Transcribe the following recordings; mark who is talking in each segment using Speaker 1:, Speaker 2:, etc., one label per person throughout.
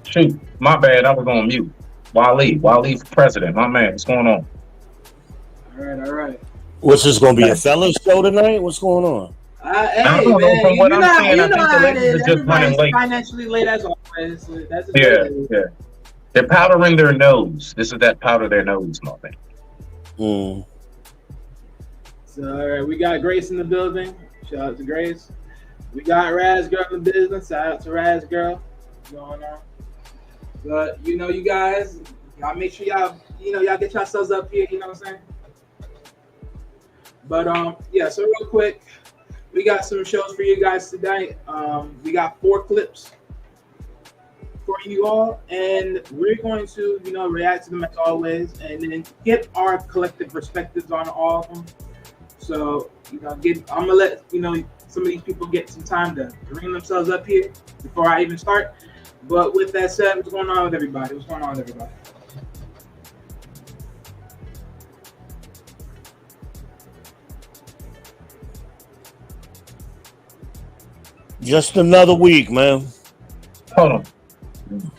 Speaker 1: Shoot, my bad. I was on mute. Wale for president. My man, what's going on?
Speaker 2: All right, all right.
Speaker 3: What's this going to be a fellas show tonight? What's going on?
Speaker 1: I
Speaker 2: Hey
Speaker 1: don't know.
Speaker 2: man,
Speaker 1: From what I'm seeing,
Speaker 2: you
Speaker 1: I
Speaker 2: know
Speaker 1: think the
Speaker 2: how it
Speaker 1: ladies
Speaker 2: is.
Speaker 1: are just running
Speaker 2: Everybody's
Speaker 1: late.
Speaker 2: financially late as always. So that's just what
Speaker 1: Yeah,
Speaker 2: it is.
Speaker 1: yeah. They're powdering their nose. This is that powder their nose moment.
Speaker 3: Mm.
Speaker 2: So all right, we got Grace in the building. Shout out to Grace. We got Raz Girl in the business. Shout out to Raz Girl. What's going on? But you guys, y'all make sure y'all get yourselves up here. You know what I'm saying? But yeah. So real quick, we got some shows for you guys tonight. We got 4 clips for you all, and we're going to react to them as always, and then get our collective perspectives on all of them. So I'm gonna let some of these people get some time to bring themselves up here before I even start. But with that said, what's going on with everybody? What's going on with everybody?
Speaker 3: Just another week, man.
Speaker 1: Hold on.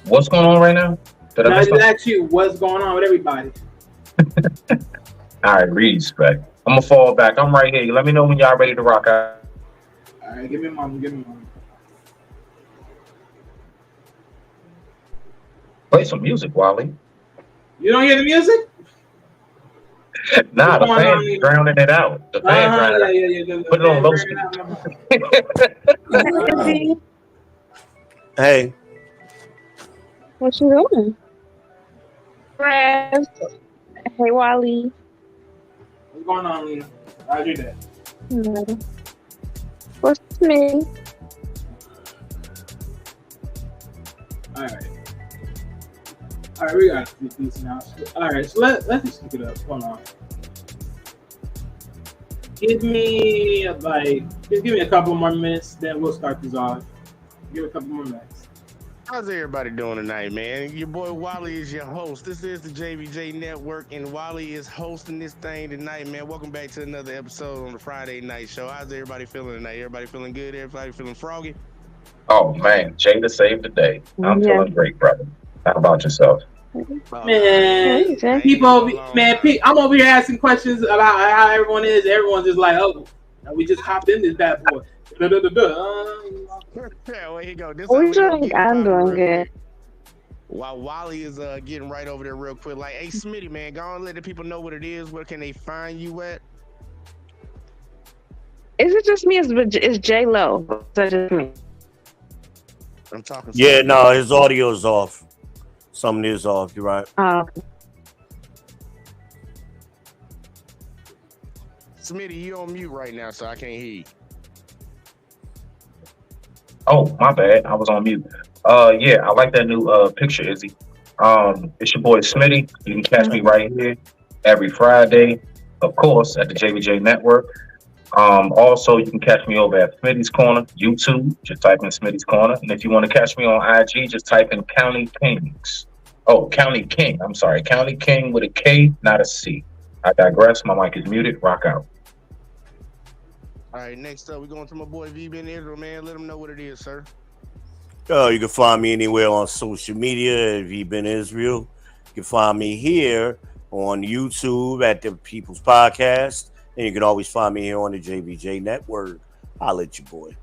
Speaker 1: What's going on right now? Did
Speaker 2: I
Speaker 1: I miss
Speaker 2: just
Speaker 1: something?
Speaker 2: ask you what's going on with everybody.
Speaker 1: All right, respect. I'm gonna fall back. I'm right here. Let me know when y'all ready to rock out.
Speaker 2: All right, give me a moment.
Speaker 1: Play some music, Wally.
Speaker 2: You don't hear the music?
Speaker 1: Nah,
Speaker 2: What's
Speaker 1: the
Speaker 2: going on
Speaker 1: fans
Speaker 2: here?
Speaker 1: drowning it out. The fans drowning it
Speaker 2: Yeah.
Speaker 1: out. Put it on low speed.
Speaker 4: Izzy,
Speaker 3: Hey,
Speaker 4: what you doing? Raz, hey Wally.
Speaker 2: What's going on, Lena? How's your day?
Speaker 4: Hmm. What's me?
Speaker 2: All right, we got a few pieces now. All right, so let's just pick it up. Hold on. Give me just give me a couple more minutes, then we'll start this off. Give it a couple more minutes.
Speaker 5: How's everybody doing tonight, man? Your boy Wally is your host. This is the JVJ Network, and Wally is hosting this thing tonight, man. Welcome back to another episode on the Friday Night Show. How's everybody feeling tonight? Everybody feeling good? Everybody feeling froggy?
Speaker 1: Oh man, Jada saved the day. I'm
Speaker 4: Yeah.
Speaker 1: feeling great, brother. How about yourself?
Speaker 2: Man,
Speaker 4: Hey,
Speaker 2: people, I'm over here asking questions about how everyone is. Everyone's just like, oh, we just hopped in this bad boy.
Speaker 5: Yeah, well, here you go. This
Speaker 4: What
Speaker 5: how
Speaker 4: you
Speaker 5: we gonna
Speaker 4: doing?
Speaker 5: get it
Speaker 4: I'm
Speaker 5: popping
Speaker 4: doing
Speaker 5: real
Speaker 4: good.
Speaker 5: quick. While Wally is getting right over there real quick, like, hey Smitty, man, go on, let the people know what it is. Where can they find you at?
Speaker 4: Is it just me? Is J Lo? Is that just me?
Speaker 5: I'm talking.
Speaker 3: yeah, no, his audio's off. Something is off. You're right.
Speaker 5: Smitty, you on mute right now, so I can't hear you.
Speaker 1: Oh, my bad. I was on mute. Yeah, I like that new picture, Izzy. It's your boy Smitty. You can catch me right here every Friday, of course, at the JVJ Network. Also, you can catch me over at Smitty's Corner, YouTube. Just type in Smitty's Corner. And if you want to catch me on IG, just type in County Kings. Oh, County King. I'm sorry. County King with a K, not a C. I digress. My mic is muted. Rock out.
Speaker 5: All right, next up, we're going to my boy V Ben Israel, man. Let him know what it is, sir.
Speaker 3: You can find me anywhere on social media at VBen Israel. You can find me here on YouTube at the People's Podcast. And you can always find me here on the JVJ Network. I'll let you, boy.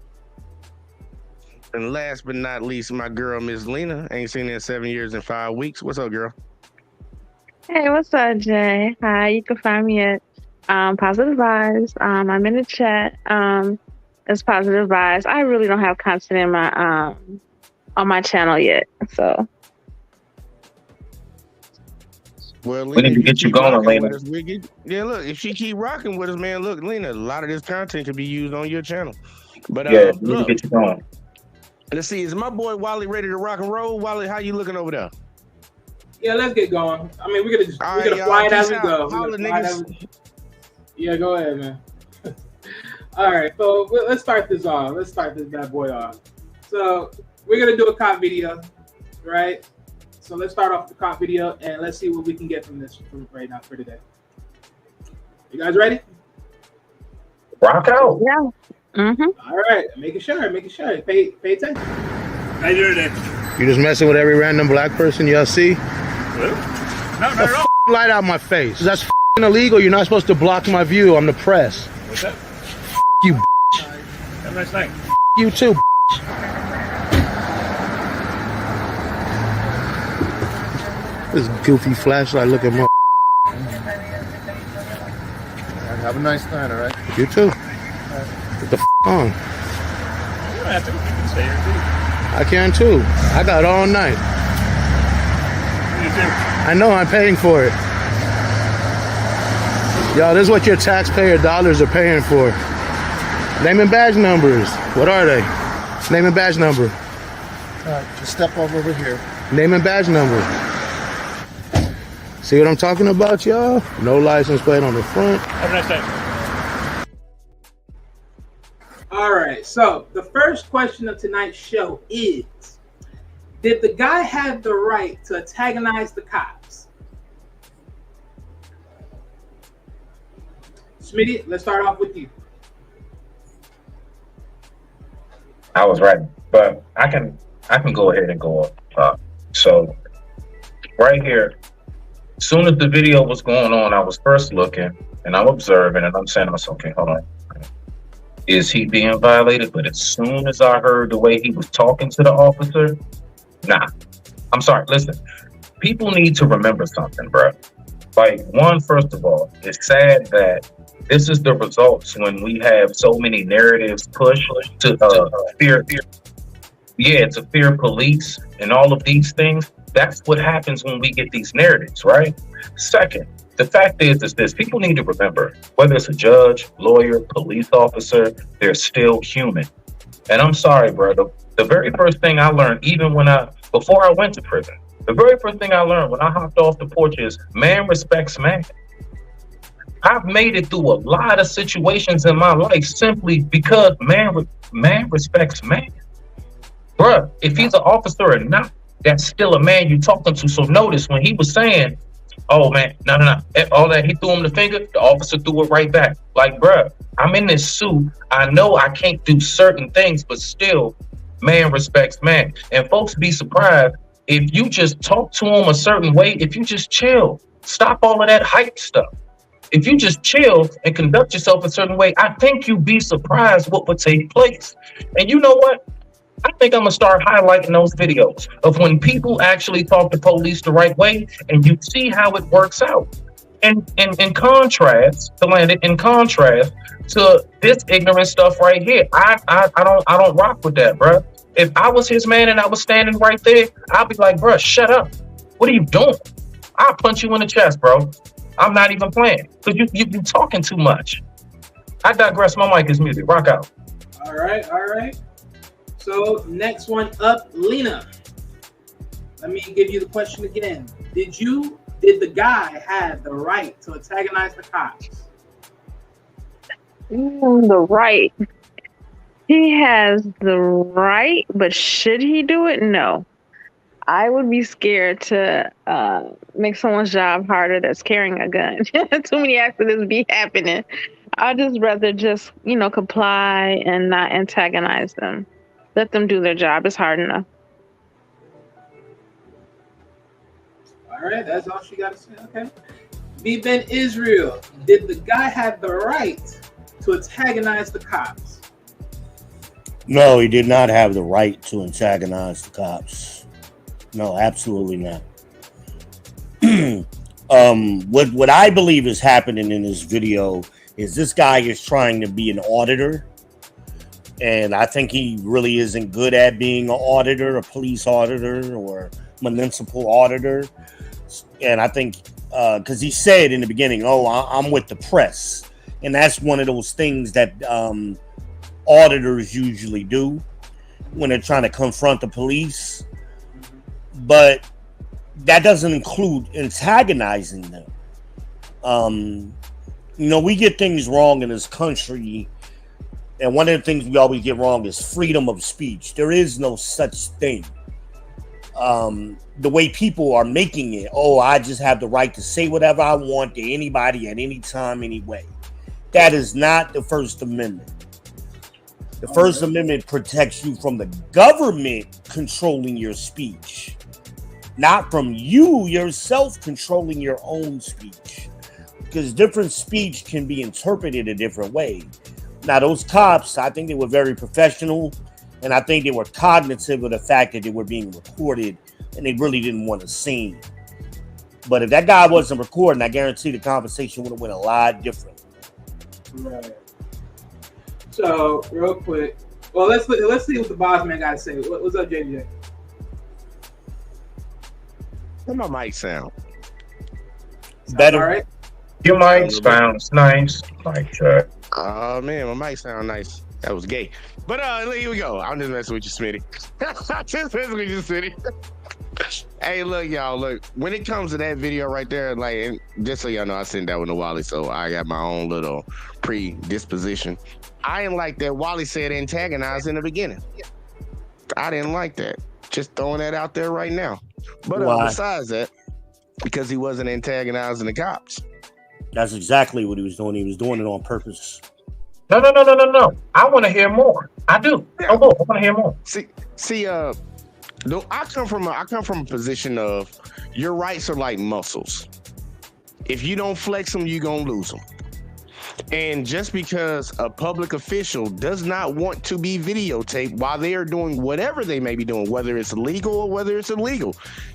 Speaker 5: And last but not least, my girl, Miss Lena. Ain't seen her in 7 years and 5 weeks. What's up, girl?
Speaker 4: Hey, what's up, Jay? Hi, you can find me at Positive Vibes. I'm in the chat. It's Positive Vibes. I really don't have content in my on my channel yet, so.
Speaker 5: Well,
Speaker 1: We
Speaker 5: Lena,
Speaker 1: need to
Speaker 5: if
Speaker 1: get you
Speaker 5: keep
Speaker 1: going,
Speaker 5: rocking
Speaker 1: Lena.
Speaker 5: with us, yeah, look, if she keep rocking with us, man, look, Lena, a lot of this content could be used on your channel. But
Speaker 1: Yeah, we need to
Speaker 5: look,
Speaker 1: get you going.
Speaker 5: let's see, is my boy Wally ready to rock and roll? Wally, how you looking over there?
Speaker 2: Yeah, let's get going. I mean, we're gonna
Speaker 5: All right,
Speaker 2: fly it
Speaker 5: y'all,
Speaker 2: as
Speaker 5: peace
Speaker 2: we
Speaker 5: out.
Speaker 2: go.
Speaker 5: Holla, niggas.
Speaker 2: Yeah, go ahead, man. All right, so let's start this off. Let's start this bad boy off. So we're gonna do a cop video, right? So let's start off the cop video and let's see what we can get from this from right now for today. You guys ready?
Speaker 1: Rock out.
Speaker 4: Yeah. Mm-hmm.
Speaker 2: All right, making sure. Pay attention.
Speaker 6: How you doing today? You just messing with every random black person y'all see?
Speaker 7: No, not at all.
Speaker 6: Light out my face. That's illegal. You're not supposed to block my view. I'm the press.
Speaker 7: What's that?
Speaker 6: You.
Speaker 7: Have a nice night.
Speaker 6: You too. This goofy flashlight looking more.
Speaker 8: Have a nice night, all right?
Speaker 6: You too. Get the on.
Speaker 7: You don't have to. You can stay here too.
Speaker 6: I can too. I got all night.
Speaker 7: You too.
Speaker 6: I know I'm paying for it. Y'all, this is what your taxpayer dollars are paying for. Name and badge numbers. What are they? Name and badge number.
Speaker 8: All right, just step over here.
Speaker 6: Name and badge number. See what I'm talking about, y'all? No license plate on the front.
Speaker 7: Have a nice day.
Speaker 2: All right. So the first question of tonight's show is: did the guy have the right to antagonize the cops? Smitty, let's start off with you.
Speaker 1: I was right, but I can go ahead and go up. So right here, as soon as the video was going on, I was first looking and I'm observing and I'm saying, okay, hold on. Is he being violated? But as soon as I heard the way he was talking to the officer, nah. I'm sorry, listen. People need to remember something, bro. Like, one, first of all, it's sad that this is the results when we have so many narratives pushed to fear. Yeah, to fear police and all of these things. That's what happens when we get these narratives, right? Second, the fact is this: people need to remember, whether it's a judge, lawyer, police officer, they're still human. And I'm sorry, bro. The very first thing I learned, before I went to prison, the very first thing I learned when I hopped off the porch is man respects man. I've made it through a lot of situations in my life simply because man respects man. Bruh, if he's an officer or not, that's still a man you're talking to. So notice when he was saying, oh man, no. All that, he threw him the finger, the officer threw it right back. Like, bruh, I'm in this suit. I know I can't do certain things, but still, man respects man. And folks be surprised if you just talk to him a certain way, if you just chill, stop all of that hype stuff. If you just chill and conduct yourself a certain way, I think you'd be surprised what would take place. And you know what? I think I'm going to start highlighting those videos of when people actually talk to police the right way, and you see how it works out. And in contrast to this ignorant stuff right here, I don't rock with that, bro. If I was his man and I was standing right there, I'd be like, bro, shut up. What are you doing? I'll punch you in the chest, bro. I'm not even playing because you talking too much. I digress. My mic is muted. Rock out.
Speaker 2: All right. So next one up, Lena. Let me give you the question again. Did the guy have the right to antagonize the cops?
Speaker 4: The right. He has the right, but should he do it? No. I would be scared to make someone's job harder that's carrying a gun. Too many accidents be happening. I'd just rather comply and not antagonize them. Let them do their job. It's hard enough.
Speaker 2: All right, that's all she got to say. Okay. Ben Israel, did the guy have the right to antagonize the cops?
Speaker 3: No, he did not have the right to antagonize the cops. No, absolutely not. What I believe is happening in this video is this guy is trying to be an auditor. And I think he really isn't good at being an auditor, a police auditor or municipal auditor. And I think because he said in the beginning, I'm with the press. And that's one of those things that auditors usually do when they're trying to confront the police. But that doesn't include antagonizing them. We get things wrong in this country. And one of the things we always get wrong is freedom of speech. There is no such thing. The way people are making it, I just have the right to say whatever I want to anybody at any time, anyway. That is not the First Amendment. The First Amendment protects you from the government controlling your speech, not from you yourself controlling your own speech. Because different speech can be interpreted a different way. Now, those cops, I think they were very professional, and I think they were cognitive of the fact that they were being recorded, and they really didn't want to sing. But if that guy wasn't recording, I guarantee the conversation would have went a lot different.
Speaker 2: Right. So, real quick, well, let's see what the boss man got to say. What's up, JJ?
Speaker 5: How my mic sound?
Speaker 3: Better.
Speaker 2: All right.
Speaker 1: Your mic sounds nice. Mic check.
Speaker 5: Oh man, my mic sound nice. That was gay. But here we go. I'm just messing with you, Smitty. Just messing with you, Smitty. Hey, look, y'all. Look, when it comes to that video right there, like, and just so y'all know, I sent that one to Wally, so I got my own little predisposition. I didn't like that Wally said antagonize in the beginning. I didn't like that. Just throwing that out there right now. But besides that, because he wasn't antagonizing the cops.
Speaker 3: That's exactly what he was doing. He was doing it on purpose.
Speaker 1: No. I want to hear more. I do. Yeah. I want to hear more.
Speaker 5: See, I come from a position of your rights are like muscles. If you don't flex them, you're gonna lose them. And just because a public official does not want to be videotaped while they are doing whatever they may be doing, whether it's legal or whether it's illegal,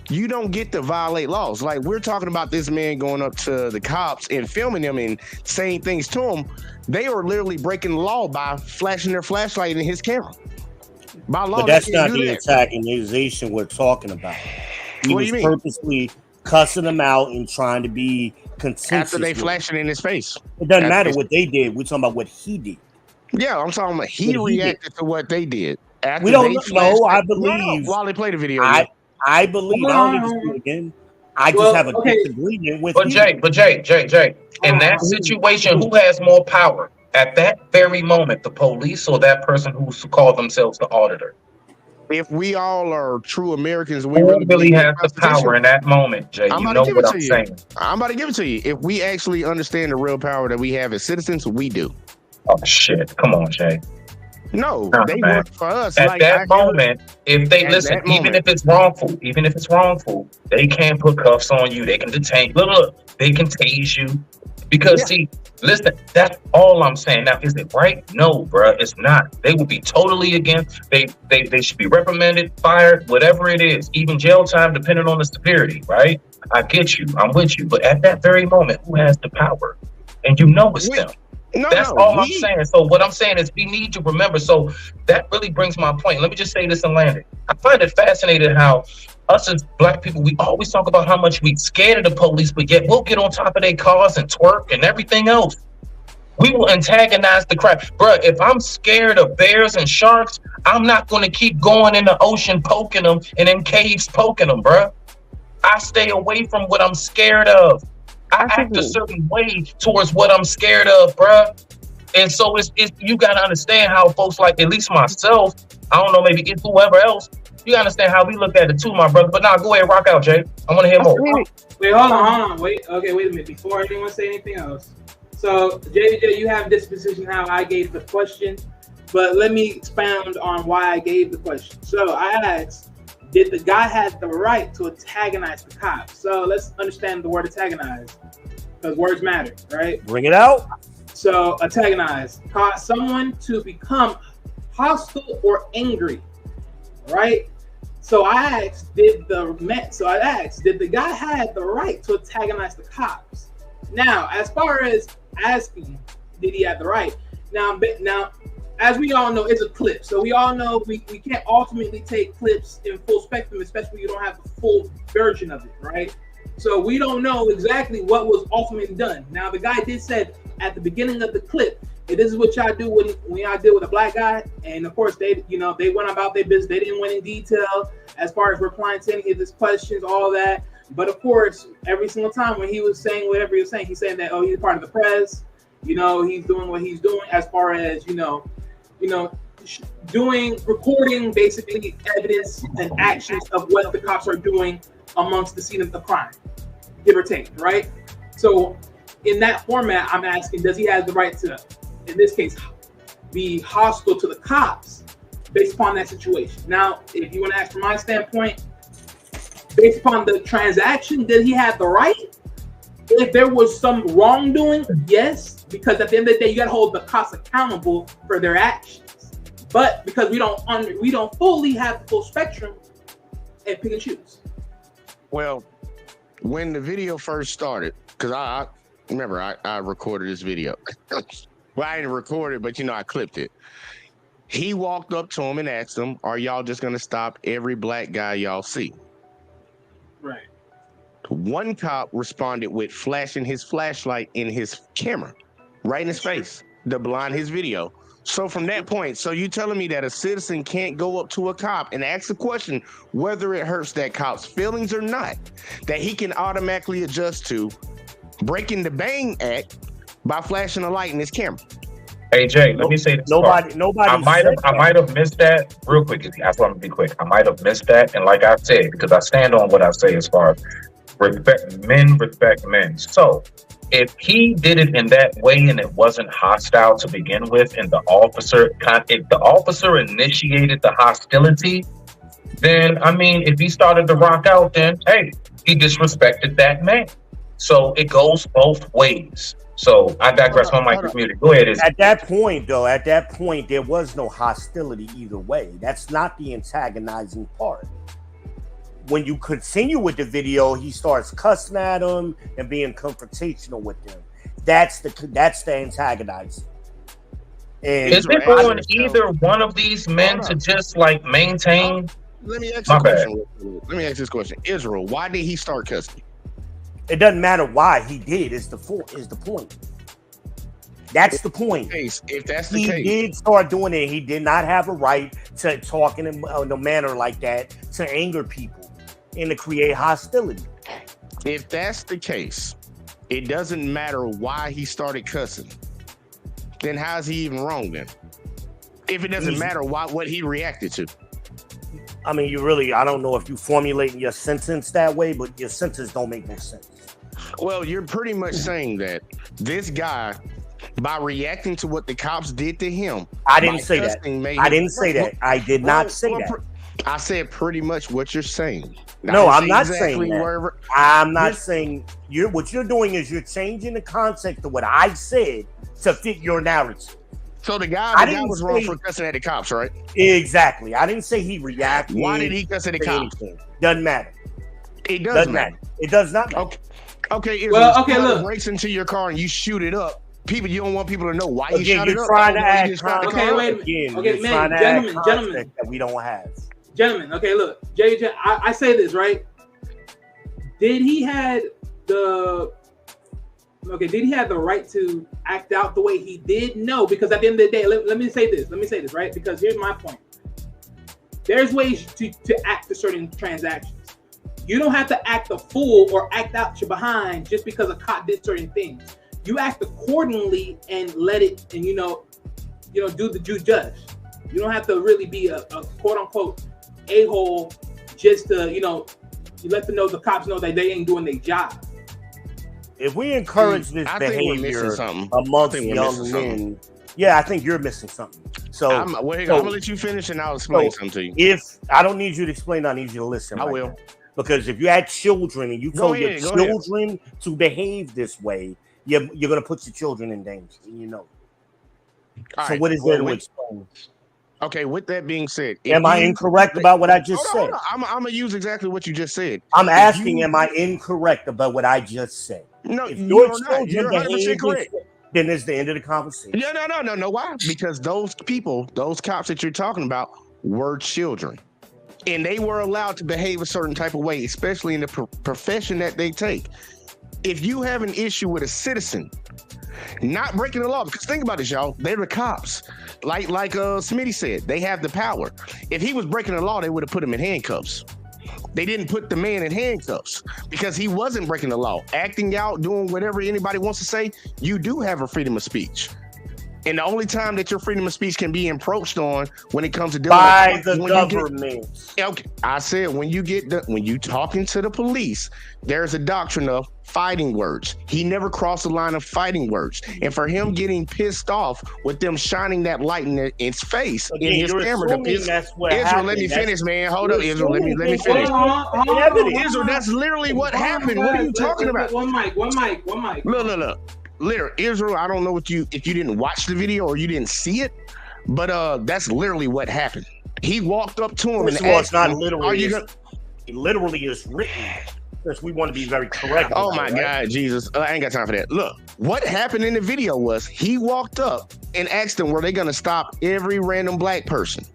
Speaker 5: you don't get to violate laws. Like, we're talking about this man going up to the cops and filming them and saying things to them. They are literally breaking the law by flashing their flashlight in his camera. By law,
Speaker 3: but that's not the antagonization we're talking about. He was purposely cussing them out and trying to be contentious.
Speaker 5: After they flashed it in his face.
Speaker 3: It doesn't matter what they did. We're talking about what he did.
Speaker 5: Yeah, I'm talking about he reacted to what they did. After
Speaker 3: we don't know. I believe.
Speaker 5: While they played the video.
Speaker 3: I believe. I don't need to see it again. I just have a disagreement with you.
Speaker 1: But Jay, in that situation, who has more power at that very moment, the police or that person who called themselves the auditor?
Speaker 5: If we all are true Americans, we
Speaker 1: really have the power in that moment, Jay. You know what I'm saying.
Speaker 5: I'm about to give it to you. If we actually understand the real power that we have as citizens, we do.
Speaker 1: Oh shit! Come on, Jay.
Speaker 5: No, they work for us.
Speaker 1: At that moment, if they listen, even if it's wrongful, they can't put cuffs on you. They can detain. Look, they can tase you. Because see, listen, that's all I'm saying. Now, is it right? No, bro, it's not. They will be totally against. They should be reprimanded, fired, whatever it is, even jail time, depending on the severity. Right? I get you. I'm with you. But at that very moment, who has the power? And you know it's them. That's all I'm saying. So what I'm saying is we need to remember. So that really brings my point. Let me just say this and land it. I find it fascinating how us as black people, we always talk about how much we scared of the police, but yet we'll get on top of their cars and twerk and everything else. We will antagonize the crowd. Bro, if I'm scared of bears and sharks, I'm not going to keep going in the ocean poking them and in caves poking them, bro. I stay away from what I'm scared of. I act a certain way towards what I'm scared of, bro. And so it's you got to understand how folks like, at least myself, I don't know, maybe it's whoever else, you understand how we look at it too, my brother. But now go ahead, rock out, Jay. I want to hear more.
Speaker 2: Wait, hold on. Wait a minute. Before anyone say anything else. So, JJ, you have this position how I gave the question, but let me expound on why I gave the question. So I asked, did the guy have the right to antagonize the cops? So let's understand the word antagonize, because words matter, right?
Speaker 3: Bring it out.
Speaker 2: So antagonize, cause someone to become hostile or angry, right? So I asked, did the guy have the right to antagonize the cops? Now, as far as asking, did he have the right? Now, as we all know, it's a clip. So we all know we can't ultimately take clips in full spectrum, especially when you don't have the full version of it, right? So we don't know exactly what was ultimately done. Now, the guy did say at the beginning of the clip, this is what y'all do when y'all deal with a black guy. And of course, they went about their business. They didn't went in detail as far as replying to any of his questions, all that. But of course, every single time when he was saying whatever he was saying, he's saying that, oh, he's part of the press. He's doing what he's doing as far as, recording basically evidence and actions of what the cops are doing amongst the scene of the crime, give or take, right? So in that format, I'm asking, does he have the right to, in this case, be hostile to the cops based upon that situation. Now, if you want to ask from my standpoint, based upon the transaction, did he have the right? If there was some wrongdoing, yes, because at the end of the day, you got to hold the cops accountable for their actions. But because we don't fully have the full spectrum and pick and choose.
Speaker 5: Well, when the video first started, because I remember I recorded this video. Well, I didn't record it, but I clipped it. He walked up to him and asked him, "Are y'all just gonna stop every black guy y'all see?"
Speaker 2: Right.
Speaker 5: One cop responded with flashing his flashlight in his camera, right in his face, to blind his video. So from that point, so you telling me that a citizen can't go up to a cop and ask a question whether it hurts that cop's feelings or not, that he can automatically adjust to breaking the Bang Act by flashing a light in his camera?
Speaker 1: Hey Jay, let me say this.
Speaker 3: Nobody.
Speaker 1: I might have missed that real quick. I want to be quick. I might have missed that, and like I said, because I stand on what I say as far as respect men. So if he did it in that way and it wasn't hostile to begin with, and if the officer initiated the hostility, then I mean, if he started to rock out, then hey, he disrespected that man. So it goes both ways. So I digress on my community. Go ahead.
Speaker 3: At that point, there was no hostility either way. That's not the antagonizing part. When you continue with the video, he starts cussing at him and being confrontational with them. That's the antagonizing. And
Speaker 1: is it on either one of these men to just like maintain?
Speaker 5: Let me ask this question. Israel, why did he start cussing?
Speaker 3: It doesn't matter why he did. Is the point. That's the point.
Speaker 5: If that's the case,
Speaker 3: he did start doing it. He did not have a right to talk in a manner like that to anger people and to create hostility.
Speaker 5: If that's the case, it doesn't matter why he started cussing. Then how's he even wrong then? If it doesn't matter what he reacted to.
Speaker 3: I mean, I don't know if you formulating your sentence that way, but your sentence don't make no sense.
Speaker 5: Well, you're pretty much saying that this guy, by reacting to what the cops did to him,
Speaker 3: I didn't say that. I didn't say that. I did not say that.
Speaker 5: I said pretty much what you're saying.
Speaker 3: No, I'm not saying that. I'm not saying what you're doing is you're changing the context of what I said to fit your narrative.
Speaker 5: So the guy was wrong for cussing at the cops, right?
Speaker 3: Exactly. I didn't say he reacted.
Speaker 5: Why did he cuss at the cops?
Speaker 3: Doesn't matter.
Speaker 5: It doesn't matter.
Speaker 3: It does not matter.
Speaker 5: Okay.
Speaker 2: Look.
Speaker 5: Breaks into your car and you shoot it up. You don't want people to know why you shot it up.
Speaker 3: Trying to add
Speaker 2: okay, wait a minute. Okay, man, gentlemen,
Speaker 3: that we don't have.
Speaker 2: Gentlemen, okay, look, JJ, I say this right. Did he have the right to act out the way he did? No, because at the end of the day, let me say this, right? Because here's my point. There's ways to act to certain transactions. You don't have to act a fool or act out your behind just because a cop did certain things. You act accordingly and let it, and do the due judge. You don't have to really be a quote unquote a-hole just to, you let them know, the cops know that they ain't doing their job.
Speaker 3: If we encourage this behavior amongst young men, I think you're missing something. So
Speaker 5: I'm gonna let you finish and I'll explain something to you.
Speaker 3: If I don't need you to explain, I need you to listen.
Speaker 5: I will.
Speaker 3: Because if you had children and you told your children to behave this way, you're going to put your children in danger. So what is there to explain?
Speaker 5: Okay, with that being said,
Speaker 3: am I incorrect about what I just said?
Speaker 5: I'm going to use exactly what you just said.
Speaker 3: I'm asking, am I incorrect about what I just said?
Speaker 5: No,
Speaker 3: if your children
Speaker 5: you're 100% correct.
Speaker 3: Then it's the end of the conversation.
Speaker 5: No. Why? Because those cops that you're talking about were children. And they were allowed to behave a certain type of way, especially in the profession that they take. If you have an issue with a citizen not breaking the law, because think about this, y'all, they're the cops. Like Smitty said, they have the power. If he was breaking the law, they would have put him in handcuffs. They didn't put the man in handcuffs because he wasn't breaking the law. Acting out, doing whatever anybody wants to say, you do have a freedom of speech. And the only time that your freedom of speech can be encroached on when it comes to dealing
Speaker 3: By
Speaker 5: with
Speaker 3: the government.
Speaker 5: Okay, I said when you talking to the police, there's a doctrine of fighting words. He never crossed the line of fighting words, and for him getting pissed off with them shining that light in his face in his camera,
Speaker 3: that's what
Speaker 5: Israel,
Speaker 3: happened.
Speaker 5: let me finish, man. Hold up,
Speaker 3: You're
Speaker 5: Israel. Let me finish. Israel, that's literally what happened. What are you talking about?
Speaker 2: One mic.
Speaker 5: Look. Literally, Israel, I don't know if you didn't watch the video or you didn't see it, but that's literally what happened. He walked up to him and asked him,
Speaker 3: literally. It literally is written. Because we want to be very correct.
Speaker 5: Oh my God, Jesus. I ain't got time for that. Look, what happened in the video was he walked up and asked them, were they going to stop every random black person?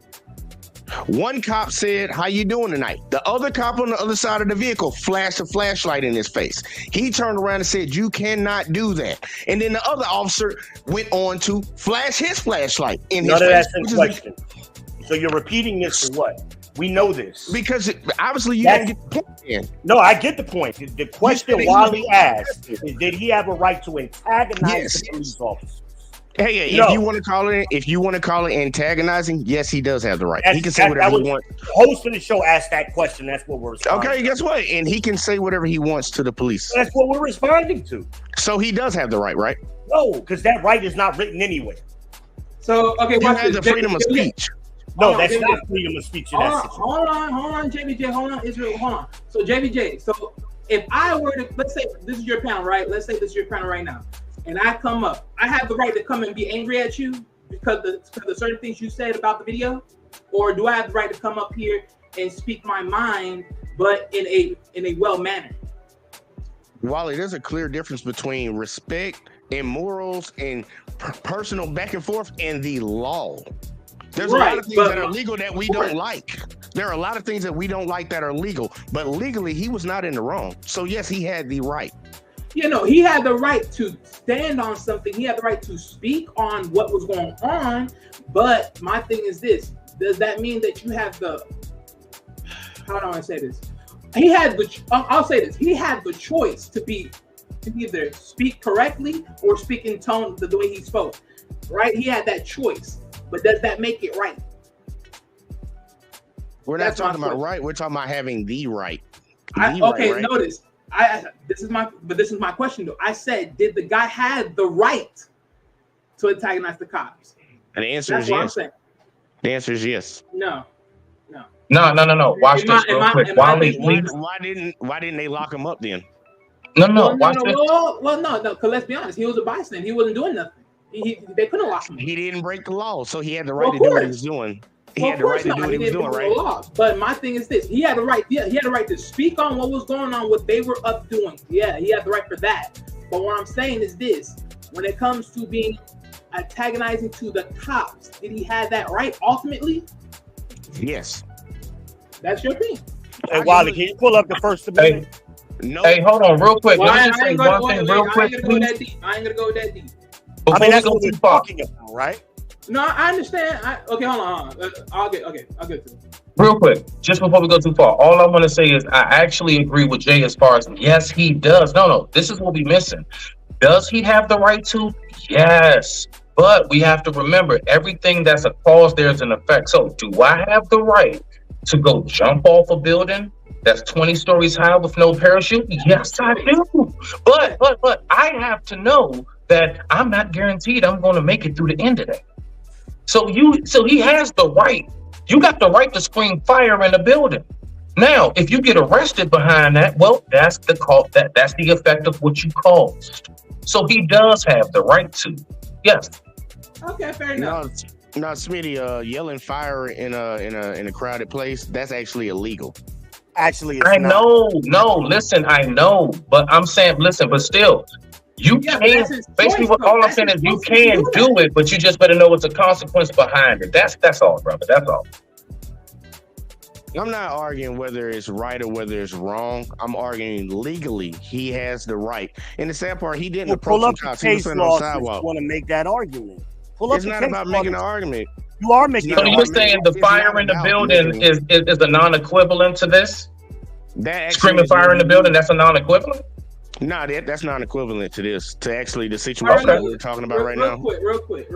Speaker 5: One cop said, how you doing tonight? The other cop on the other side of the vehicle flashed a flashlight in his face. He turned around and said, you cannot do that. And then the other officer went on to flash his flashlight in his face.
Speaker 3: None of that's in question. So you're repeating this for what? We know this.
Speaker 5: Because obviously you didn't get the point in.
Speaker 3: No, I get the point. The question Wally asked is, did he have a right to antagonize the police officer?
Speaker 5: Hey, if you want to call it antagonizing, yes, he does have the right. He can say whatever he wants.
Speaker 3: The host of the show asked that question. That's what we're responding.
Speaker 5: Okay, guess what? And he can say whatever he wants to the police.
Speaker 3: That's what we're responding to.
Speaker 5: So he does have the right, right?
Speaker 3: No, because that right is not written anywhere.
Speaker 2: So okay,
Speaker 5: you have the freedom of speech.
Speaker 3: No, that's not freedom of speech in that situation.
Speaker 2: Hold on, JBJ, hold on, Israel, hold on. So JBJ, so if I were to, let's say this is your panel, right? Let's say this is your panel right now. And I come up, I have the right to come and be angry at you because of certain things you said about the video, or do I have the right to come up here and speak my mind, but in a well manner?
Speaker 5: Wally, there's a clear difference between respect and morals and personal back and forth and the law. There's a lot of things that are legal that we don't like. There are a lot of things that we don't like that are legal, but legally he was not in the wrong. So yes, he had the right.
Speaker 2: You know, he had the right to stand on something. He had the right to speak on what was going on. But my thing is this: does that mean that you have the? How do I say this? He had the. I'll say this: he had the choice to either speak correctly or speak in tone the way he spoke. Right? He had that choice. But does that make it right?
Speaker 5: We're not talking about right. We're talking about having the right.
Speaker 2: Notice. This is my question though. I said, did the guy have the right to antagonize the cops?
Speaker 5: And the answer is yes. The answer is yes.
Speaker 2: No.
Speaker 1: Watch this real quick.
Speaker 5: Why didn't they lock him up then?
Speaker 1: Watch this.
Speaker 2: Well, no. Because let's be honest, he was a bystander. He wasn't doing nothing. They couldn't lock him.
Speaker 5: He didn't break the law, so he had the right to do what he was doing. He had the right to do what he was doing, right?
Speaker 2: But my thing is this: he had the right. Yeah, he had the right to speak on what was going on, what they were up doing. Yeah, he had the right for that. But what I'm saying is this: when it comes to being antagonizing to the cops, did he have that right ultimately?
Speaker 5: Yes.
Speaker 2: That's your thing.
Speaker 3: Hey, Wally, can you pull up the First Amendment?
Speaker 5: No.
Speaker 1: Hey, hold on, real quick.
Speaker 2: Well,
Speaker 1: Let me say one thing real quick.
Speaker 2: I ain't gonna go that deep.
Speaker 3: I mean, that's what we're talking about, right?
Speaker 2: No, I understand. Okay, hold on. I'll get to it.
Speaker 1: Real quick, just before we go too far, all I want to say is I actually agree with Jay as far as yes, he does. No, this is what we're missing. Does he have the right to? Yes. But we have to remember everything that's a cause, there's an effect. So do I have the right to go jump off a building that's 20 stories high with no parachute? Yes, I do. But I have to know that I'm not guaranteed I'm going to make it through the end of that. So he has the right. You got the right to scream fire in a building. Now, if you get arrested behind that, well, that's the effect of what you caused. So he does have the right to. Yes.
Speaker 2: Okay, fair enough.
Speaker 5: No, Smitty, yelling fire in a crowded place, that's actually illegal.
Speaker 3: Actually, it's
Speaker 1: I know. No, listen, I know, but I'm saying, listen, but still. You can basically all I'm saying is you can do it, but you just better know what's a consequence behind it. That's all, brother. That's all.
Speaker 5: I'm not arguing whether it's right or whether it's wrong. I'm arguing legally he has the right. And the sad part, he didn't approach the cops. He was sitting on the sidewalk.
Speaker 3: Want to make that argument?
Speaker 5: It's not about making an argument.
Speaker 3: You are making.
Speaker 1: So you're saying the fire in the building is a non-equivalent to this? Screaming fire in the building, that's a non-equivalent?
Speaker 5: Nah, that's not equivalent to this. To actually the situation that we're talking about right now.
Speaker 2: Real quick.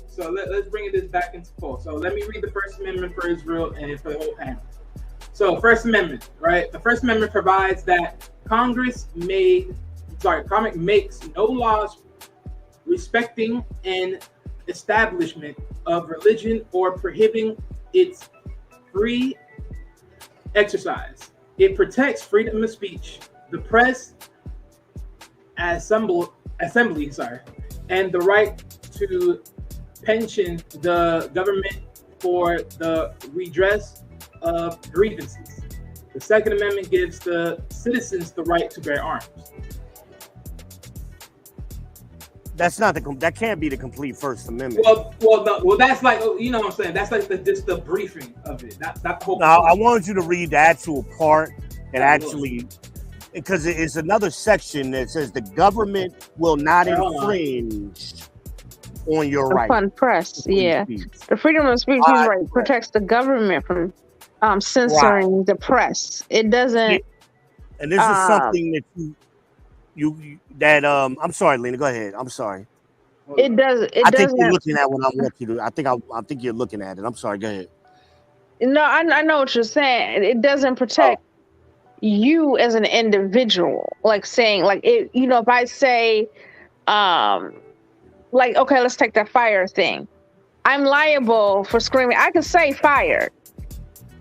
Speaker 2: So let's bring this back into full. So let me read the First Amendment for Israel and for the whole panel. So First Amendment, right? The First Amendment provides that Congress makes no laws respecting an establishment of religion or prohibiting its free exercise. It protects freedom of speech, the press, assembly, and the right to pension the government for the redress of grievances. The Second Amendment gives the citizens the right to bear arms.
Speaker 3: That's not that can't be the complete First Amendment.
Speaker 2: Well, that's like, you know what I'm saying. That's like just the briefing of it. That's not the whole.
Speaker 3: Now, I wanted you to read the actual part and actually, because it's another section that says the government will not infringe on your right.
Speaker 4: Upon press, yeah. The freedom of speech right protects the government from censoring the press. It doesn't.
Speaker 3: And this is something that I'm sorry, Lena. Go ahead. I'm sorry.
Speaker 4: It does.
Speaker 3: I think you're looking at what I want you to. I think you're looking at it. I'm sorry. Go ahead.
Speaker 4: No, I know what you're saying. It doesn't protect you as an individual. Like saying, like it. You know, if I say, like, okay, let's take that fire thing. I'm liable for screaming. I could say fire.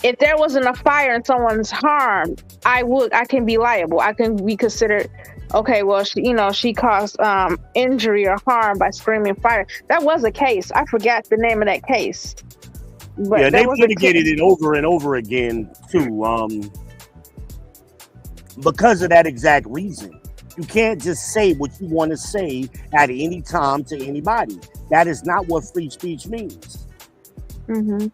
Speaker 4: If there wasn't a fire and someone's harmed, I can be liable. I can be considered. Okay, well, she caused injury or harm by screaming fire. That was a case. I forgot the name of that case. But
Speaker 3: yeah, they litigated it over and over again too. Because of that exact reason. You can't just say what you want to say at any time to anybody. That is not what free speech means.
Speaker 4: Mm-hmm.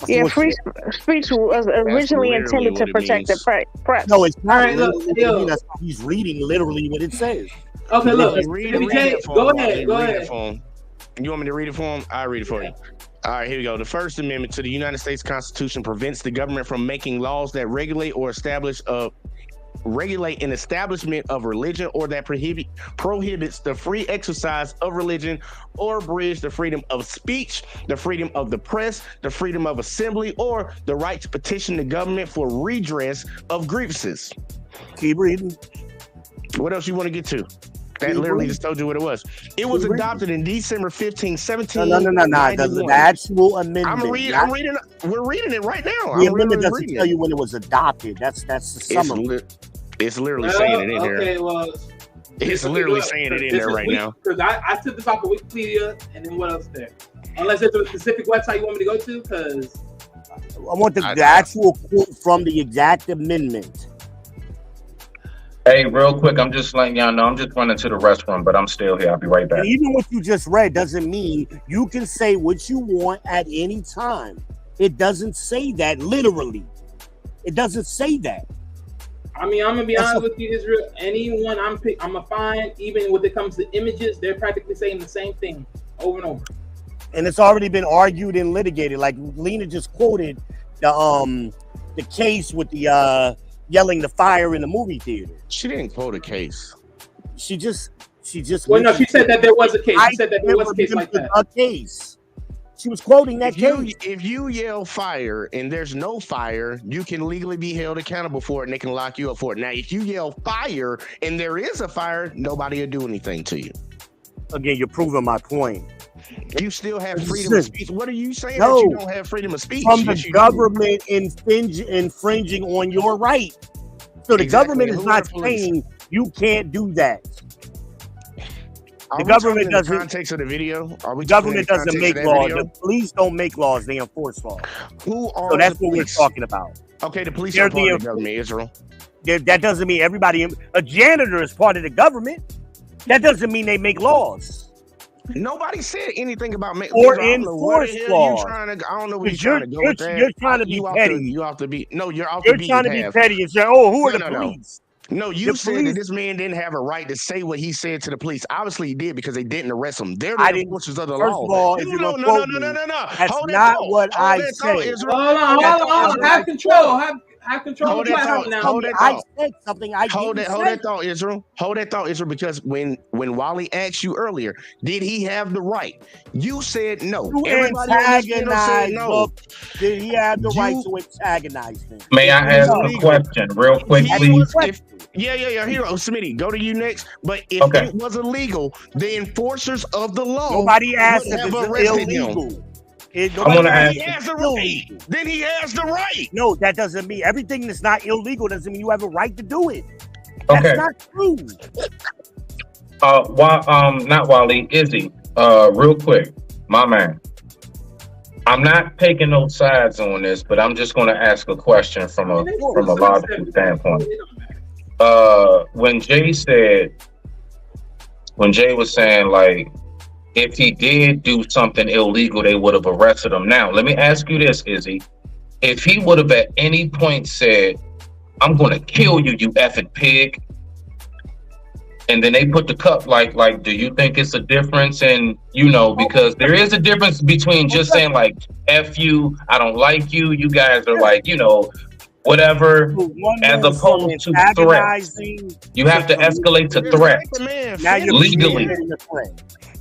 Speaker 4: Yeah, free speech was originally intended to protect the press.
Speaker 3: No, it's not. He's reading literally what it says.
Speaker 2: Okay, look. Go ahead.
Speaker 5: You want me to read it for him? I'll read it for you. All right, here we go. The First Amendment to the United States Constitution prevents the government from making laws that regulate an establishment of religion or that prohibits the free exercise of religion or abridge the freedom of speech, the freedom of the press, the freedom of assembly, or the right to petition the government for redress of grievances.
Speaker 3: Keep reading.
Speaker 5: What else you want to get to? That literally just told you what it was. It was adopted in December 15, 17.
Speaker 3: No. The actual amendment.
Speaker 5: I'm reading. We're reading it right now.
Speaker 3: The amendment doesn't tell you when it was adopted. That's the summary.
Speaker 5: It's literally saying it in there.
Speaker 2: Okay, well,
Speaker 5: it's literally saying it in there right now.
Speaker 2: Because I took this off of Wikipedia, and then what else there? Unless there's a specific website you want me to go to, because
Speaker 3: I want the actual quote from the exact amendment.
Speaker 1: Hey, real quick, I'm just letting y'all know I'm just running to the restroom, but I'm still here. I'll be right back.
Speaker 3: And even what you just read doesn't mean you can say what you want at any time. It doesn't say that literally. It doesn't say that.
Speaker 2: I mean, I'm gonna be honest with you, Israel. Anyone I'm gonna find, even when it comes to images, they're practically saying the same thing over and over.
Speaker 3: And it's already been argued and litigated. Like Lena just quoted the case with the yelling the fire in the movie theater.
Speaker 5: She didn't quote a case.
Speaker 3: She just.
Speaker 2: Well, no, she said that there was a case. She said that there was a case like that.
Speaker 3: A case. She was quoting that case.
Speaker 5: If you yell fire and there's no fire, you can legally be held accountable for it and they can lock you up for it. Now, if you yell fire and there is a fire, nobody will do anything to you.
Speaker 3: Again, you're proving my point.
Speaker 5: You still have freedom of speech. What are you saying
Speaker 3: that
Speaker 5: you don't have freedom of speech?
Speaker 3: From the government infringing on your right. So the government is not saying you can't do that. The government doesn't.
Speaker 5: In the context of the video,
Speaker 3: government doesn't make laws. The police don't make laws; they enforce laws.
Speaker 5: Who are?
Speaker 3: So that's what we're talking about.
Speaker 5: Okay, the police are part of the government, Israel.
Speaker 3: That doesn't mean everybody. A janitor is part of the government. That doesn't mean they make laws.
Speaker 5: Nobody said anything about
Speaker 3: or enforce laws.
Speaker 5: I don't know what you're trying to go with that.
Speaker 3: You're trying to be petty.
Speaker 5: You have to be. No, you're
Speaker 3: trying to be petty and say, "Oh, who are the police?"
Speaker 5: No, you said that this man didn't have a right to say what he said to the police. Obviously, he did because they didn't arrest him. They're the enforcers of the law.
Speaker 3: First of all,
Speaker 5: no.
Speaker 3: That's not what I said.
Speaker 2: Hold on. Have control. have control
Speaker 5: Hold
Speaker 2: of the
Speaker 5: that
Speaker 2: platform
Speaker 5: thought.
Speaker 2: now.
Speaker 5: Hold that
Speaker 3: I
Speaker 5: thought.
Speaker 3: said something I
Speaker 5: Hold
Speaker 3: didn't
Speaker 5: that, hold
Speaker 3: say.
Speaker 5: that thought, Israel. Hold that thought, Israel, because when Wally asked you earlier, did he have the right? You said no.
Speaker 3: You
Speaker 5: Everybody on this panel said
Speaker 3: antagonize.
Speaker 5: no.
Speaker 3: Look, did he have the right
Speaker 5: You-
Speaker 3: to antagonize him?
Speaker 1: May I
Speaker 5: It was
Speaker 1: ask a
Speaker 5: illegal.
Speaker 1: question real quick,
Speaker 5: He
Speaker 1: please?
Speaker 5: was, yeah, Hero Smitty, go to you next. But if
Speaker 1: Okay.
Speaker 5: it was illegal, the enforcers of the law
Speaker 3: Nobody asked
Speaker 5: would
Speaker 3: if
Speaker 5: have
Speaker 3: it's
Speaker 5: arrested him.
Speaker 3: illegal.
Speaker 1: I'm gonna
Speaker 5: Then
Speaker 1: ask.
Speaker 5: he has the
Speaker 3: Illegal.
Speaker 5: right. Then he has the right.
Speaker 3: No, that doesn't mean everything that's not illegal doesn't mean you have a right to do it. That's
Speaker 1: Okay.
Speaker 3: not true.
Speaker 1: Not Wally, Izzy. Real quick, my man. I'm not taking no sides on this, but I'm just gonna ask a question from a logical standpoint. When Jay was saying, like, if he did do something illegal, they would have arrested him. Now, let me ask you this, Izzy. If he would have at any point said, I'm gonna kill you, you effing pig, and then they put the cup, like, do you think it's a difference in, because there is a difference between just saying, like, F you, I don't like you, you guys are like, whatever, as opposed to threats. You have to escalate to threats.
Speaker 3: Now you're
Speaker 1: legally.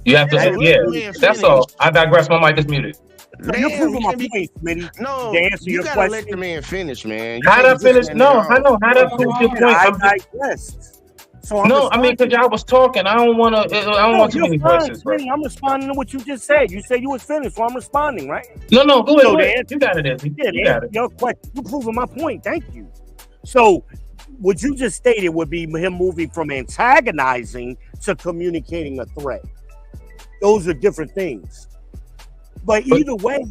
Speaker 1: You have to, that's all. I digress. My mic is muted.
Speaker 3: You're proving my point, Smitty.
Speaker 5: No,
Speaker 3: To answer
Speaker 5: you
Speaker 3: your
Speaker 5: gotta
Speaker 3: question.
Speaker 5: let the man finish, man.
Speaker 1: How'd I finish? No, I know. How'd I prove your point?
Speaker 3: I digressed. So
Speaker 1: No, I mean, because y'all was talking. I don't want to. I don't want too many questions. Bro.
Speaker 3: I'm responding to what you just said. You said you was finished, so I'm responding, right?
Speaker 1: No, go
Speaker 3: So
Speaker 1: ahead. You got it, Izzy. You got it.
Speaker 3: Your question. You proving my point. Thank you. So, what you just stated would be him moving from antagonizing to communicating a threat. Those are different things. But either way,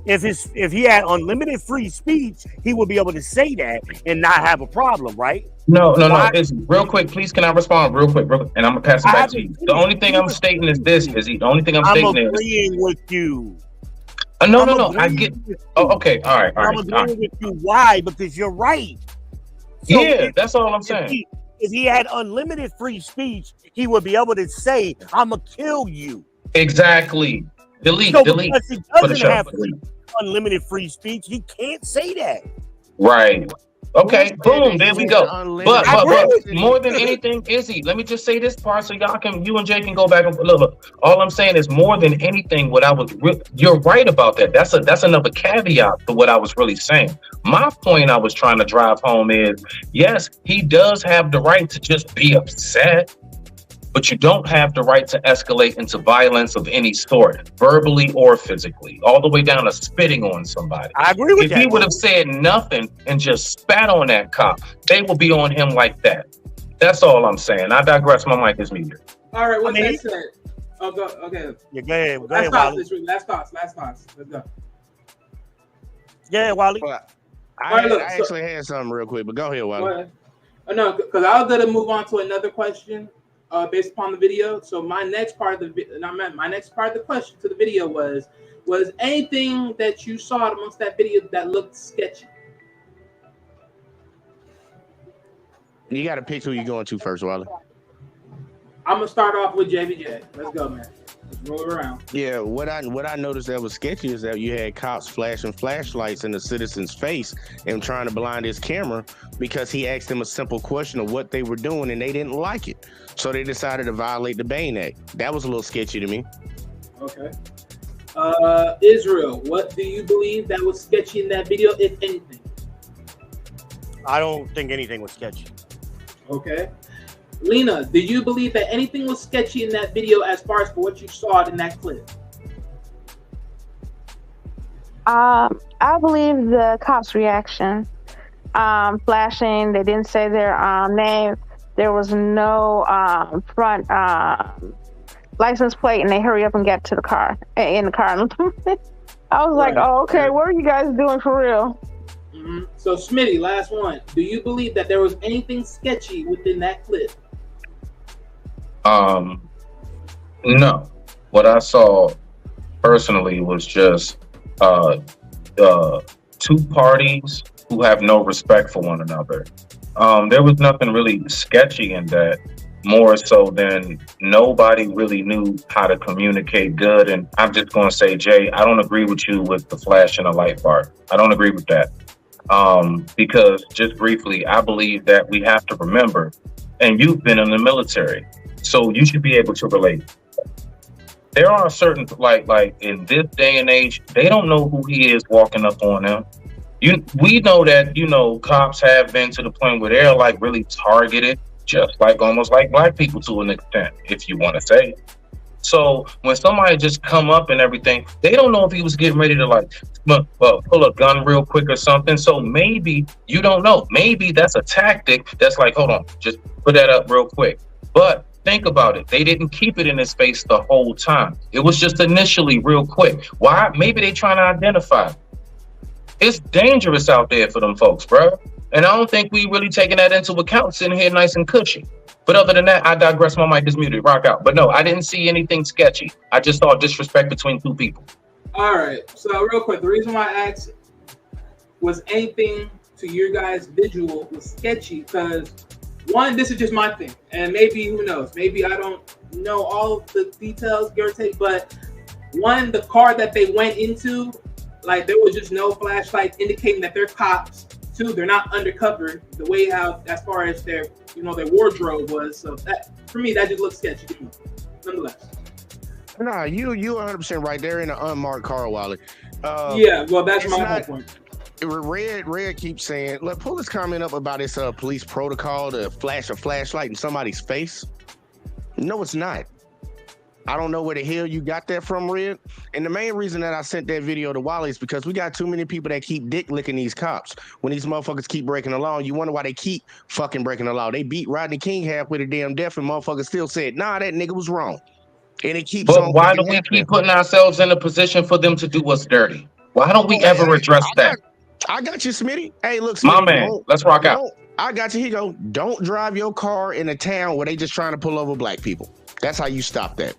Speaker 3: if he had unlimited free speech, he would be able to say that and not have a problem, right?
Speaker 1: No. Izzy, real quick, please. Can I respond real quick, and I'm gonna pass it back to you. The only thing I'm stating is this, Izzy. The only thing I'm stating is.
Speaker 3: I'm agreeing with you.
Speaker 1: No. I get. Oh, okay. All right.
Speaker 3: I'm agreeing with you. Why? Because you're right. So
Speaker 1: that's all I'm saying.
Speaker 3: If he had unlimited free speech, he would be able to say, "I'm gonna kill you."
Speaker 1: Exactly. Delete.
Speaker 3: Because he doesn't have unlimited free speech, he can't say that.
Speaker 1: Right. Okay. Boom. There we go. But more than anything, Izzy, let me just say this part so you and Jay can go back and look. All I'm saying is more than anything, you're right about that. That's another caveat to what I was really saying. My point I was trying to drive home is, yes, he does have the right to just be upset, but you don't have the right to escalate into violence of any sort, verbally or physically, all the way down to spitting on somebody.
Speaker 3: I agree with that.
Speaker 1: If he would have said nothing and just spat on that cop, they would be on him like that. That's all I'm saying. I digress. My mic is muted.
Speaker 2: All right, that said? Oh, go. Okay.
Speaker 3: Yeah, go ahead.
Speaker 2: Last thoughts. Let's go.
Speaker 3: Yeah, Wally.
Speaker 5: I actually had something real quick, but go ahead, Wally.
Speaker 2: No, because I was gonna move on to another question. Based upon the video. So my next part of the question to the video was anything that you saw amongst that video that looked sketchy?
Speaker 5: You got to pick who you're going to first, Wally.
Speaker 2: I'm gonna start off with JBJ. Let's go, man. Let's roll around.
Speaker 5: Yeah, what I noticed that was sketchy is that you had cops flashing flashlights in the citizen's face and trying to blind his camera because he asked them a simple question of what they were doing and they didn't like it. So they decided to violate the Bain Act. That was a little sketchy to me.
Speaker 2: Okay. Israel, what do you believe that was sketchy in that video, if anything?
Speaker 3: I don't think anything was sketchy.
Speaker 2: Okay. Lena, do you believe that anything was sketchy in that video as far as for what you saw in that clip?
Speaker 4: I believe the cops' reaction. Flashing, they didn't say their name. There was no front license plate, and they hurry up and get to the car. In the car. I was like, oh, okay, what are you guys doing for real?
Speaker 2: Mm-hmm. So, Smitty, last one. Do you believe that there was anything sketchy within that clip?
Speaker 1: No. What I saw personally was just two parties who have no respect for one another. There was nothing really sketchy in that, more so than nobody really knew how to communicate good. And I'm just going to say, Jay, I don't agree with you with the flash and the light part. I don't agree with that. Because just briefly, I believe that we have to remember, and you've been in the military, so you should be able to relate. There are certain like in this day and age, they don't know who he is walking up on them. We know that, cops have been to the point where they're like really targeted, just like almost like black people to an extent, if you want to say. So when somebody just come up and everything, they don't know if he was getting ready to like pull a gun real quick or something. So maybe, you don't know, maybe that's a tactic that's like, hold on, just put that up real quick. But think about it. They didn't keep it in his face the whole time. It was just initially real quick. Why? Maybe they trying to identify. It's dangerous out there for them folks, bro. And I don't think we really taking that into account sitting here nice and cushy. But other than that, I digress. My mic is muted. Rock out. But no, I didn't see anything sketchy. I just saw disrespect between two people.
Speaker 2: All right. So real quick, the reason why I asked was anything to your guys' visual was sketchy because one, this is just my thing. And maybe, who knows, maybe I don't know all the details, give or take. But one, the car that they went into, like there was just no flashlight indicating that they're cops. Two, they're not undercover the way how as far as their their wardrobe was. So that for me that just looks sketchy to me. Nonetheless.
Speaker 5: Nah, you 100% right there in an unmarked car, Wally.
Speaker 2: Yeah, well that's my whole point.
Speaker 5: Red keeps saying, look, pull this comment up about this police protocol to flash a flashlight in somebody's face. No, it's not. I don't know where the hell you got that from, Red. And the main reason that I sent that video to Wally is because we got too many people that keep dick licking these cops. When these motherfuckers keep breaking the law, you wonder why they keep fucking breaking the law. They beat Rodney King halfway to damn death, and motherfuckers still said, nah, that nigga was wrong. And it keeps on.
Speaker 1: But why do we keep putting ourselves in a position for them to do us dirty? Why don't we ever address that?
Speaker 5: I got you, Smitty. Hey, look, Smitty,
Speaker 1: my man, let's rock out.
Speaker 5: I got you. Here you go. Don't drive your car in a town where they just trying to pull over black people. That's how you stop that.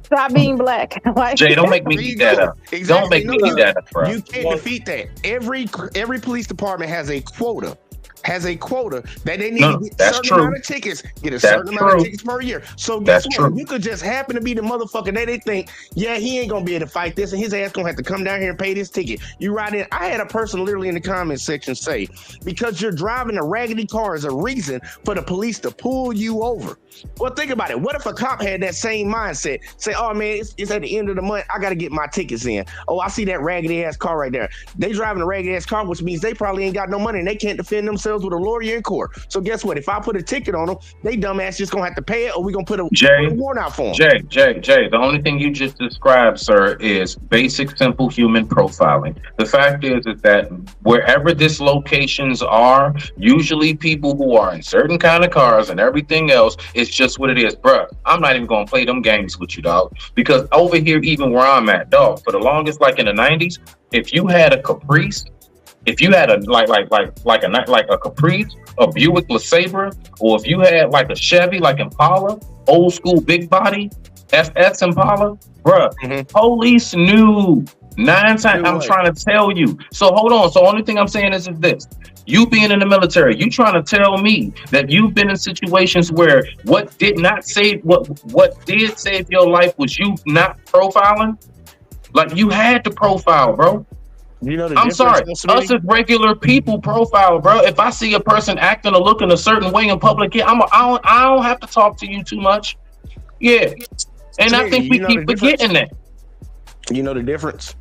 Speaker 4: Stop being black.
Speaker 1: Jay, don't make me eat that up. Exactly. Don't make me eat that up, bro.
Speaker 5: You can't defeat that. Every police department has a quota. That they need to get a certain amount of tickets, amount of tickets per year. So guess what? You could just happen to be the motherfucker that they think, yeah, he ain't gonna be able to fight this, and his ass gonna have to come down here and pay this ticket. You ride in. I had a person literally in the comment section say, because you're driving a raggedy car is a reason for the police to pull you over. Well, think about it. What if a cop had that same mindset? Say, oh man, it's at the end of the month. I got to get my tickets in. Oh, I see that raggedy ass car right there. They driving a raggedy ass car, which means they probably ain't got no money and they can't defend themselves with a lawyer in court. So guess what? If I put a ticket on them, they dumbass just going to have to pay it, or we going to put a warrant out for them.
Speaker 1: Jay, the only thing you just described, sir, is basic, simple human profiling. The fact is that wherever dislocations are, usually people who are in certain kind of cars and everything else, it's just what it is, bruh. I'm not even gonna play them games with you, dog. Because over here, even where I'm at, dog, for the longest, like in the 90s, if you had a Caprice, if you had a like a Caprice, a Buick LeSabre, or if you had like a Chevy, like Impala, old school big body, SS Impala, bruh, police knew 9 times. I'm trying to tell you. So hold on. So only thing I'm saying is this. You being in the military, you trying to tell me that you've been in situations where what did save your life was you not profiling? Like you had to profile, bro. I'm sorry. Us as regular people profile, bro. If I see a person acting or looking a certain way in public, I don't have to talk to you too much. Yeah. And I think we keep forgetting that.
Speaker 5: You know the difference?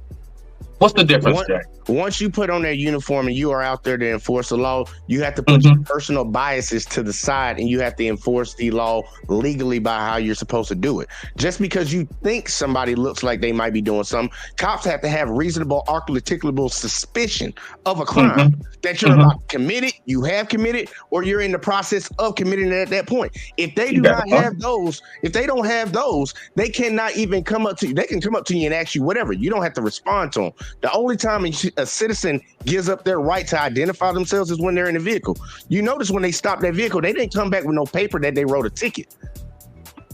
Speaker 1: What's the difference, Jack?
Speaker 5: Once you put on that uniform and you are out there to enforce the law, you have to put your personal biases to the side and you have to enforce the law legally by how you're supposed to do it. Just because you think somebody looks like they might be doing something, cops have to have reasonable, articulable suspicion of a crime that you're about to commit it, you have committed, or you're in the process of committing it at that point. If they do not have those, if they don't have those, they cannot even come up to you. They can come up to you and ask you whatever. You don't have to respond to them. The only time a citizen gives up their right to identify themselves is when they're in a vehicle. You notice when they stopped that vehicle, they didn't come back with no paper that they wrote a ticket.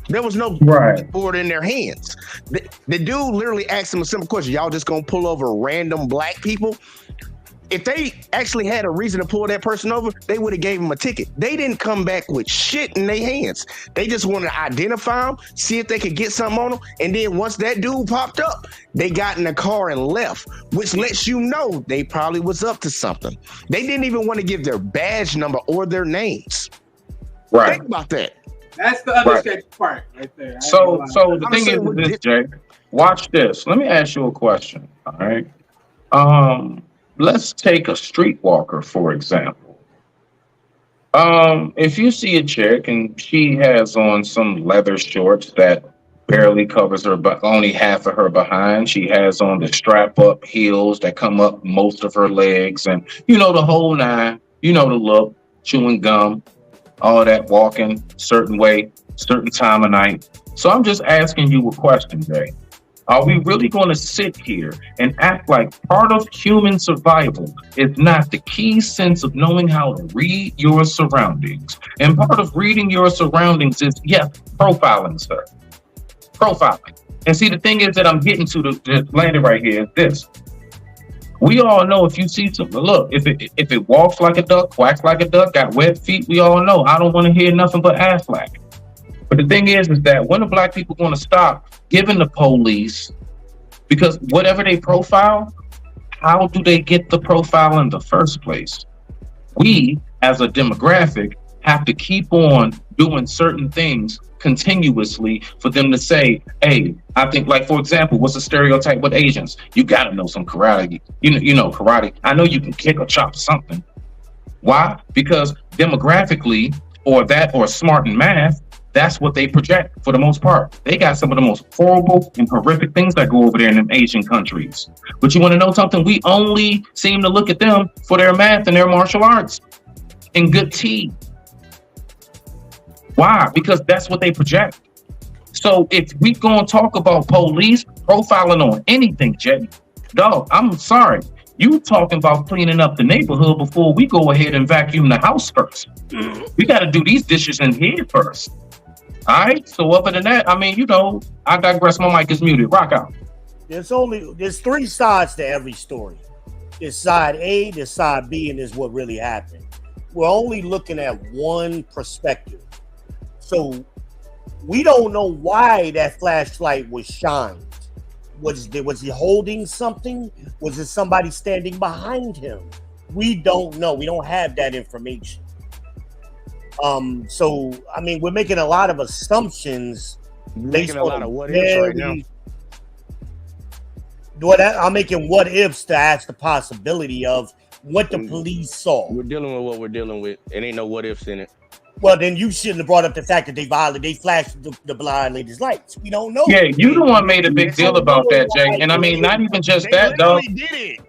Speaker 5: There was no board in their hands. The dude literally asked them a simple question. Y'all just gonna pull over random black people? if they actually had a reason to pull that person over, they would have gave them a ticket. They didn't come back with shit in their hands. They just wanted to identify them, see if they could get something on them, and then once that dude popped up, they got in the car and left, which lets you know they probably was up to something. They didn't even want to give their badge number or their names.
Speaker 1: Right.
Speaker 5: Think about that.
Speaker 2: That's the other
Speaker 1: Right.
Speaker 2: sketchy part right there.
Speaker 1: So the
Speaker 5: I'm
Speaker 1: thing
Speaker 5: saying
Speaker 1: is
Speaker 5: with
Speaker 1: this, Jay. Watch this. Let me ask you a question. All right. Let's take a streetwalker, for example. If you see a chick and she has on some leather shorts that barely covers her, but only half of her behind, she has on the strap up heels that come up most of her legs, and you know the whole nine, you know the look, chewing gum, all that, walking certain way, certain time of night. So I'm just asking you a question, Jay. Are we really going to sit here and act like part of human survival is not the key sense of knowing how to read your surroundings? And part of reading your surroundings is, yes, profiling, sir. Profiling. And see, the thing is that I'm getting to the landing right here is this. We all know if you see something, look, if it walks like a duck, quacks like a duck, got web feet, we all know. I don't want to hear nothing but ass flack. But the thing is that when are black people going to stop giving the police, because whatever they profile, how do they get the profile in the first place? We, as a demographic, have to keep on doing certain things continuously for them to say, hey, I think, like, for example, what's the stereotype with Asians? You got to know some karate. You know karate. I know you can kick or chop something. Why? Because demographically, or smart in math, that's what they project for the most part. They got some of the most horrible and horrific things that go over there in them Asian countries. But you want to know something? We only seem to look at them for their math and their martial arts and good tea. Why? Because that's what they project. So if we gonna talk about police profiling on anything, Jay, dog, I'm sorry. You talking about cleaning up the neighborhood before we go ahead and vacuum the house first. We got to do these dishes in here first. All right. So other than that, I mean, I digress. My mic is muted. Rock out.
Speaker 3: There's three sides to every story. There's side A, there's side B, and there's what really happened. We're only looking at one perspective. So we don't know why that flashlight was shined. Was he holding something? Was it somebody standing behind him? We don't know. We don't have that information. So I mean, we're making a lot of assumptions.
Speaker 5: Making a lot of what ifs right now.
Speaker 3: I'm making what ifs to ask the possibility of what the police saw.
Speaker 5: We're dealing with what we're dealing with. It ain't no what ifs in it.
Speaker 3: Well, then you shouldn't have brought up the fact that they flashed the blind lady's lights. We don't know.
Speaker 1: Yeah, you the one made a big deal about that, Jay. And I mean, not even just that, dog.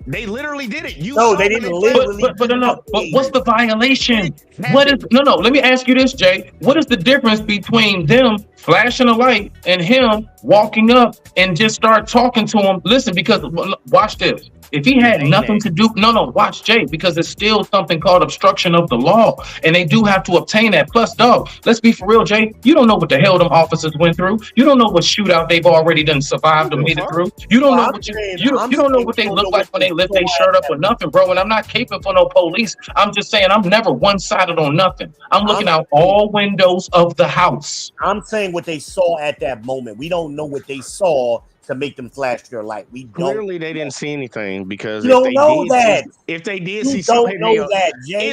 Speaker 5: They literally did it.
Speaker 3: They didn't literally.
Speaker 1: But what's the violation? What is no? Let me ask you this, Jay. What is the difference between them flashing a light and him walking up and just start talking to him? Listen, because watch this. If he had nothing to do, watch Jay, because it's still something called obstruction of the law, and they do have to obtain that. Plus, dog, let's be for real, Jay. You don't know what the hell them officers went through. You don't know what shootout they've already done survived or made it through. You don't know what you don't know what they look like when they lift their shirt up or nothing, bro. And I'm not caping for no police. I'm just saying I'm never one-sided on nothing. I'm looking out all windows of the house.
Speaker 3: I'm saying what they saw at that moment. We don't know what they saw to make them flash their light. We don't.
Speaker 5: Clearly, they didn't see anything because
Speaker 3: you don't know that.
Speaker 5: If they did
Speaker 3: you
Speaker 5: see
Speaker 3: don't
Speaker 5: something,
Speaker 3: know that, Jay.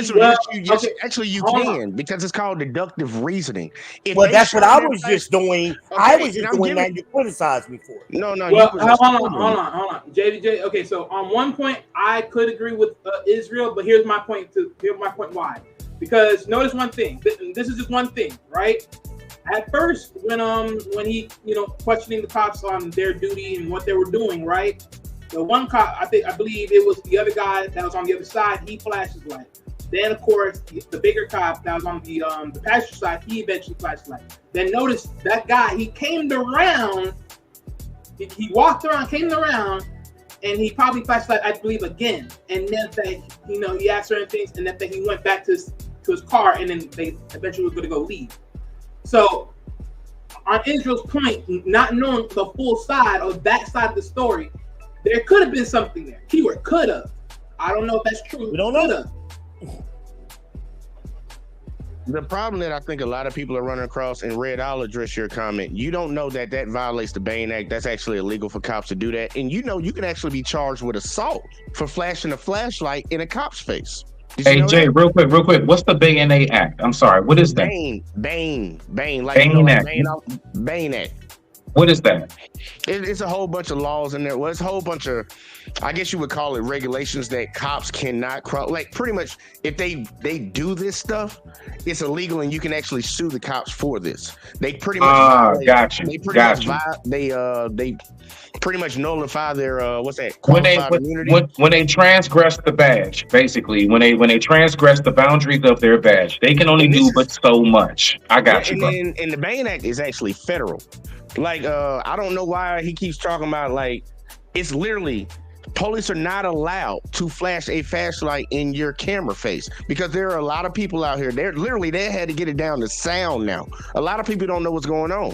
Speaker 5: Actually, you can, because it's called deductive reasoning.
Speaker 3: That's what I was just doing. I was just doing that. You criticized me for it.
Speaker 5: No.
Speaker 2: Well, hold on. JJ. Okay, so on one point, I could agree with Israel, but here's my point. Why? Because notice one thing. This is just one thing, right? At first, when he questioning the cops on their duty and what they were doing, right? The one cop, I believe it was the other guy that was on the other side. He flashed his light. Then, of course, the bigger cop that was on the passenger side, he eventually flashed his light. Then notice that guy. He came around. He walked around, came around, and he probably flashed light, I believe, again. And then he asked certain things, and then he went back to his car, and then they eventually were going to go leave. So, on Israel's point, not knowing the full side or that side of the story, there could have been something there. Keyword could have. I don't know if that's true.
Speaker 3: We don't know.
Speaker 2: Coulda.
Speaker 5: The problem that I think a lot of people are running across, and Red, I'll address your comment. You don't know that violates the Bain Act. That's actually illegal for cops to do that. And you know you can actually be charged with assault for flashing a flashlight in a cop's face.
Speaker 1: Hey Jay, real quick. What's the Bain Act? I'm sorry. What is that?
Speaker 5: Bain. Like
Speaker 1: Bain Act.
Speaker 5: Bain Act.
Speaker 1: What is that?
Speaker 5: It's a whole bunch of laws in there. Well, it's a whole bunch of, I guess you would call it regulations that cops cannot cross. Like pretty much, if they do this stuff, it's illegal, and you can actually sue the cops for this. They pretty much They pretty much nullify their qualified immunity.
Speaker 1: When they transgress the badge, basically, when they transgress the boundaries of their badge, they can only do but so much. I got you.
Speaker 5: And the Bain Act is actually federal. Like, I don't know why he keeps talking about, like, it's literally, police are not allowed to flash a flashlight in your camera face, because there are a lot of people out here, they had to get it down to sound now. A lot of people don't know what's going on.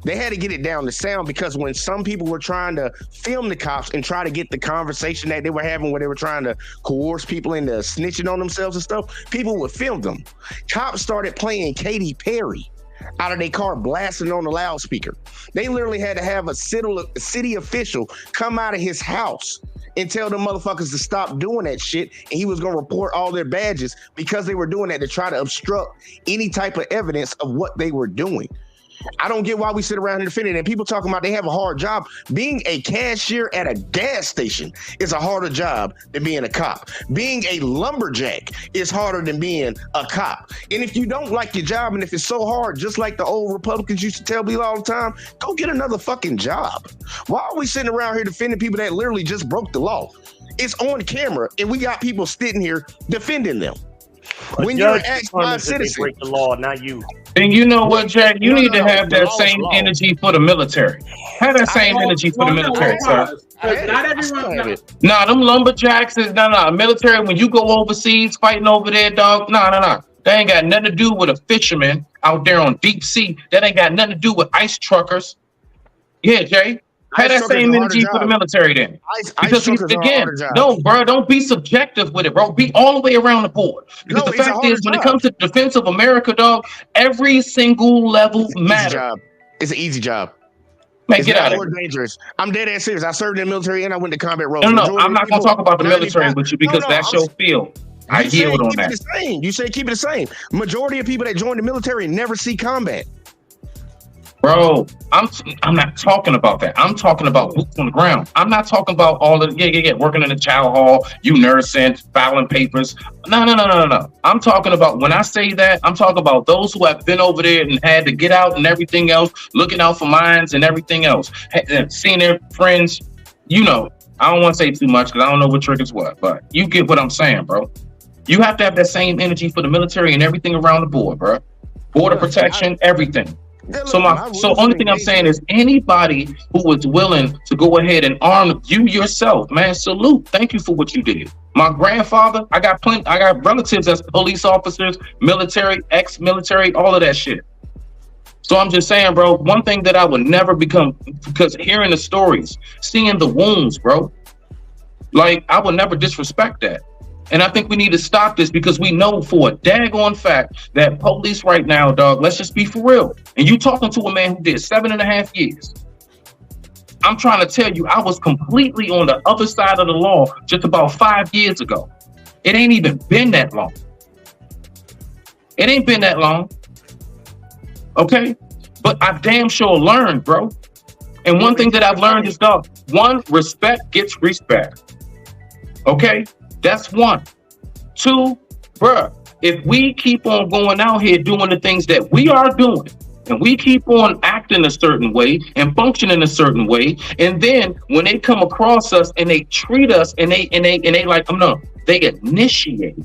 Speaker 5: They had to get it down to sound, because when some people were trying to film the cops and try to get the conversation that they were having, where they were trying to coerce people into snitching on themselves and stuff, people would film them. Cops started playing Katy Perry out of their car, blasting on the loudspeaker. They literally had to have a city official come out of his house and tell them motherfuckers to stop doing that shit, and he was gonna report all their badges because they were doing that to try to obstruct any type of evidence of what they were doing. I don't get why we sit around and defend it. And people talking about they have a hard job. Being a cashier at a gas station is a harder job than being a cop. Being a lumberjack is harder than being a cop. And if you don't like your job, and if it's so hard, just like the old Republicans used to tell me all the time, go get another fucking job. Why are we sitting around here defending people that literally just broke the law? It's on camera, and we got people sitting here defending them. When you're an ex-5 citizen,
Speaker 3: break the law, not you.
Speaker 1: And you know what, Jack? You need to have that same energy for the military. Have that same energy for the military, sir.
Speaker 2: Not everyone.
Speaker 1: Nah, them lumberjacks is military. When you go overseas fighting over there, dog. Nah. That ain't got nothing to do with a fisherman out there on deep sea. That ain't got nothing to do with ice truckers. Yeah, Jay. Have that same energy for the military then. Because again, no, bro, don't be subjective with it, bro. Be all the way around the board. Because the fact is, when it comes to defense of America, dog, every single level matters.
Speaker 5: It's an easy job.
Speaker 1: Man, get out of
Speaker 5: here. Dangerous. I'm dead ass serious. I served in the military and I went to combat roles.
Speaker 1: No, I'm not gonna talk about the military with you because that's your field. I yield on that.
Speaker 5: You say keep it the same. Majority of people that join the military never see combat.
Speaker 1: Bro, I'm not talking about that. I'm talking about boots on the ground. I'm not talking about all of working in the chow hall, you nursing, filing papers. No. I'm talking about, when I say that, I'm talking about those who have been over there and had to get out and everything else, looking out for mines and everything else, seeing their friends. You know, I don't want to say too much because I don't know what triggers what, but you get what I'm saying, bro. You have to have that same energy for the military and everything around the board, bro. Border protection, everything. So only thing I'm saying is, anybody who was willing to go ahead and arm you yourself, man, salute. Thank you for what you did. My grandfather, I got relatives as police officers, military, ex-military, all of that shit. So I'm just saying, bro, one thing that I would never become, because hearing the stories, seeing the wounds, bro, like, I would never disrespect that. And I think we need to stop this, because we know for a daggone fact that police right now, dog, let's just be for real. And you talking to a man who did 7.5 years. I'm trying to tell you, I was completely on the other side of the law just about 5 years ago. It ain't even been that long. It ain't been that long. Okay? But I damn sure learned, bro. And one thing that I've learned is, dog, one, respect gets respect. Okay? That's one. Two, bruh, if we keep on going out here doing the things that we are doing, and we keep on acting a certain way and functioning a certain way, and then when they come across us and they treat us and they like, they initiate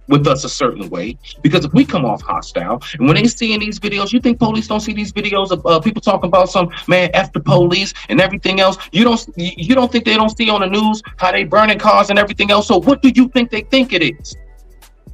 Speaker 1: with us a certain way, because if we come off hostile, and when they see in these videos, you think police don't see these videos of people talking about some man F the police and everything else? You don't think they don't see on the news how they burning cars and everything else? So what do you think they think it is?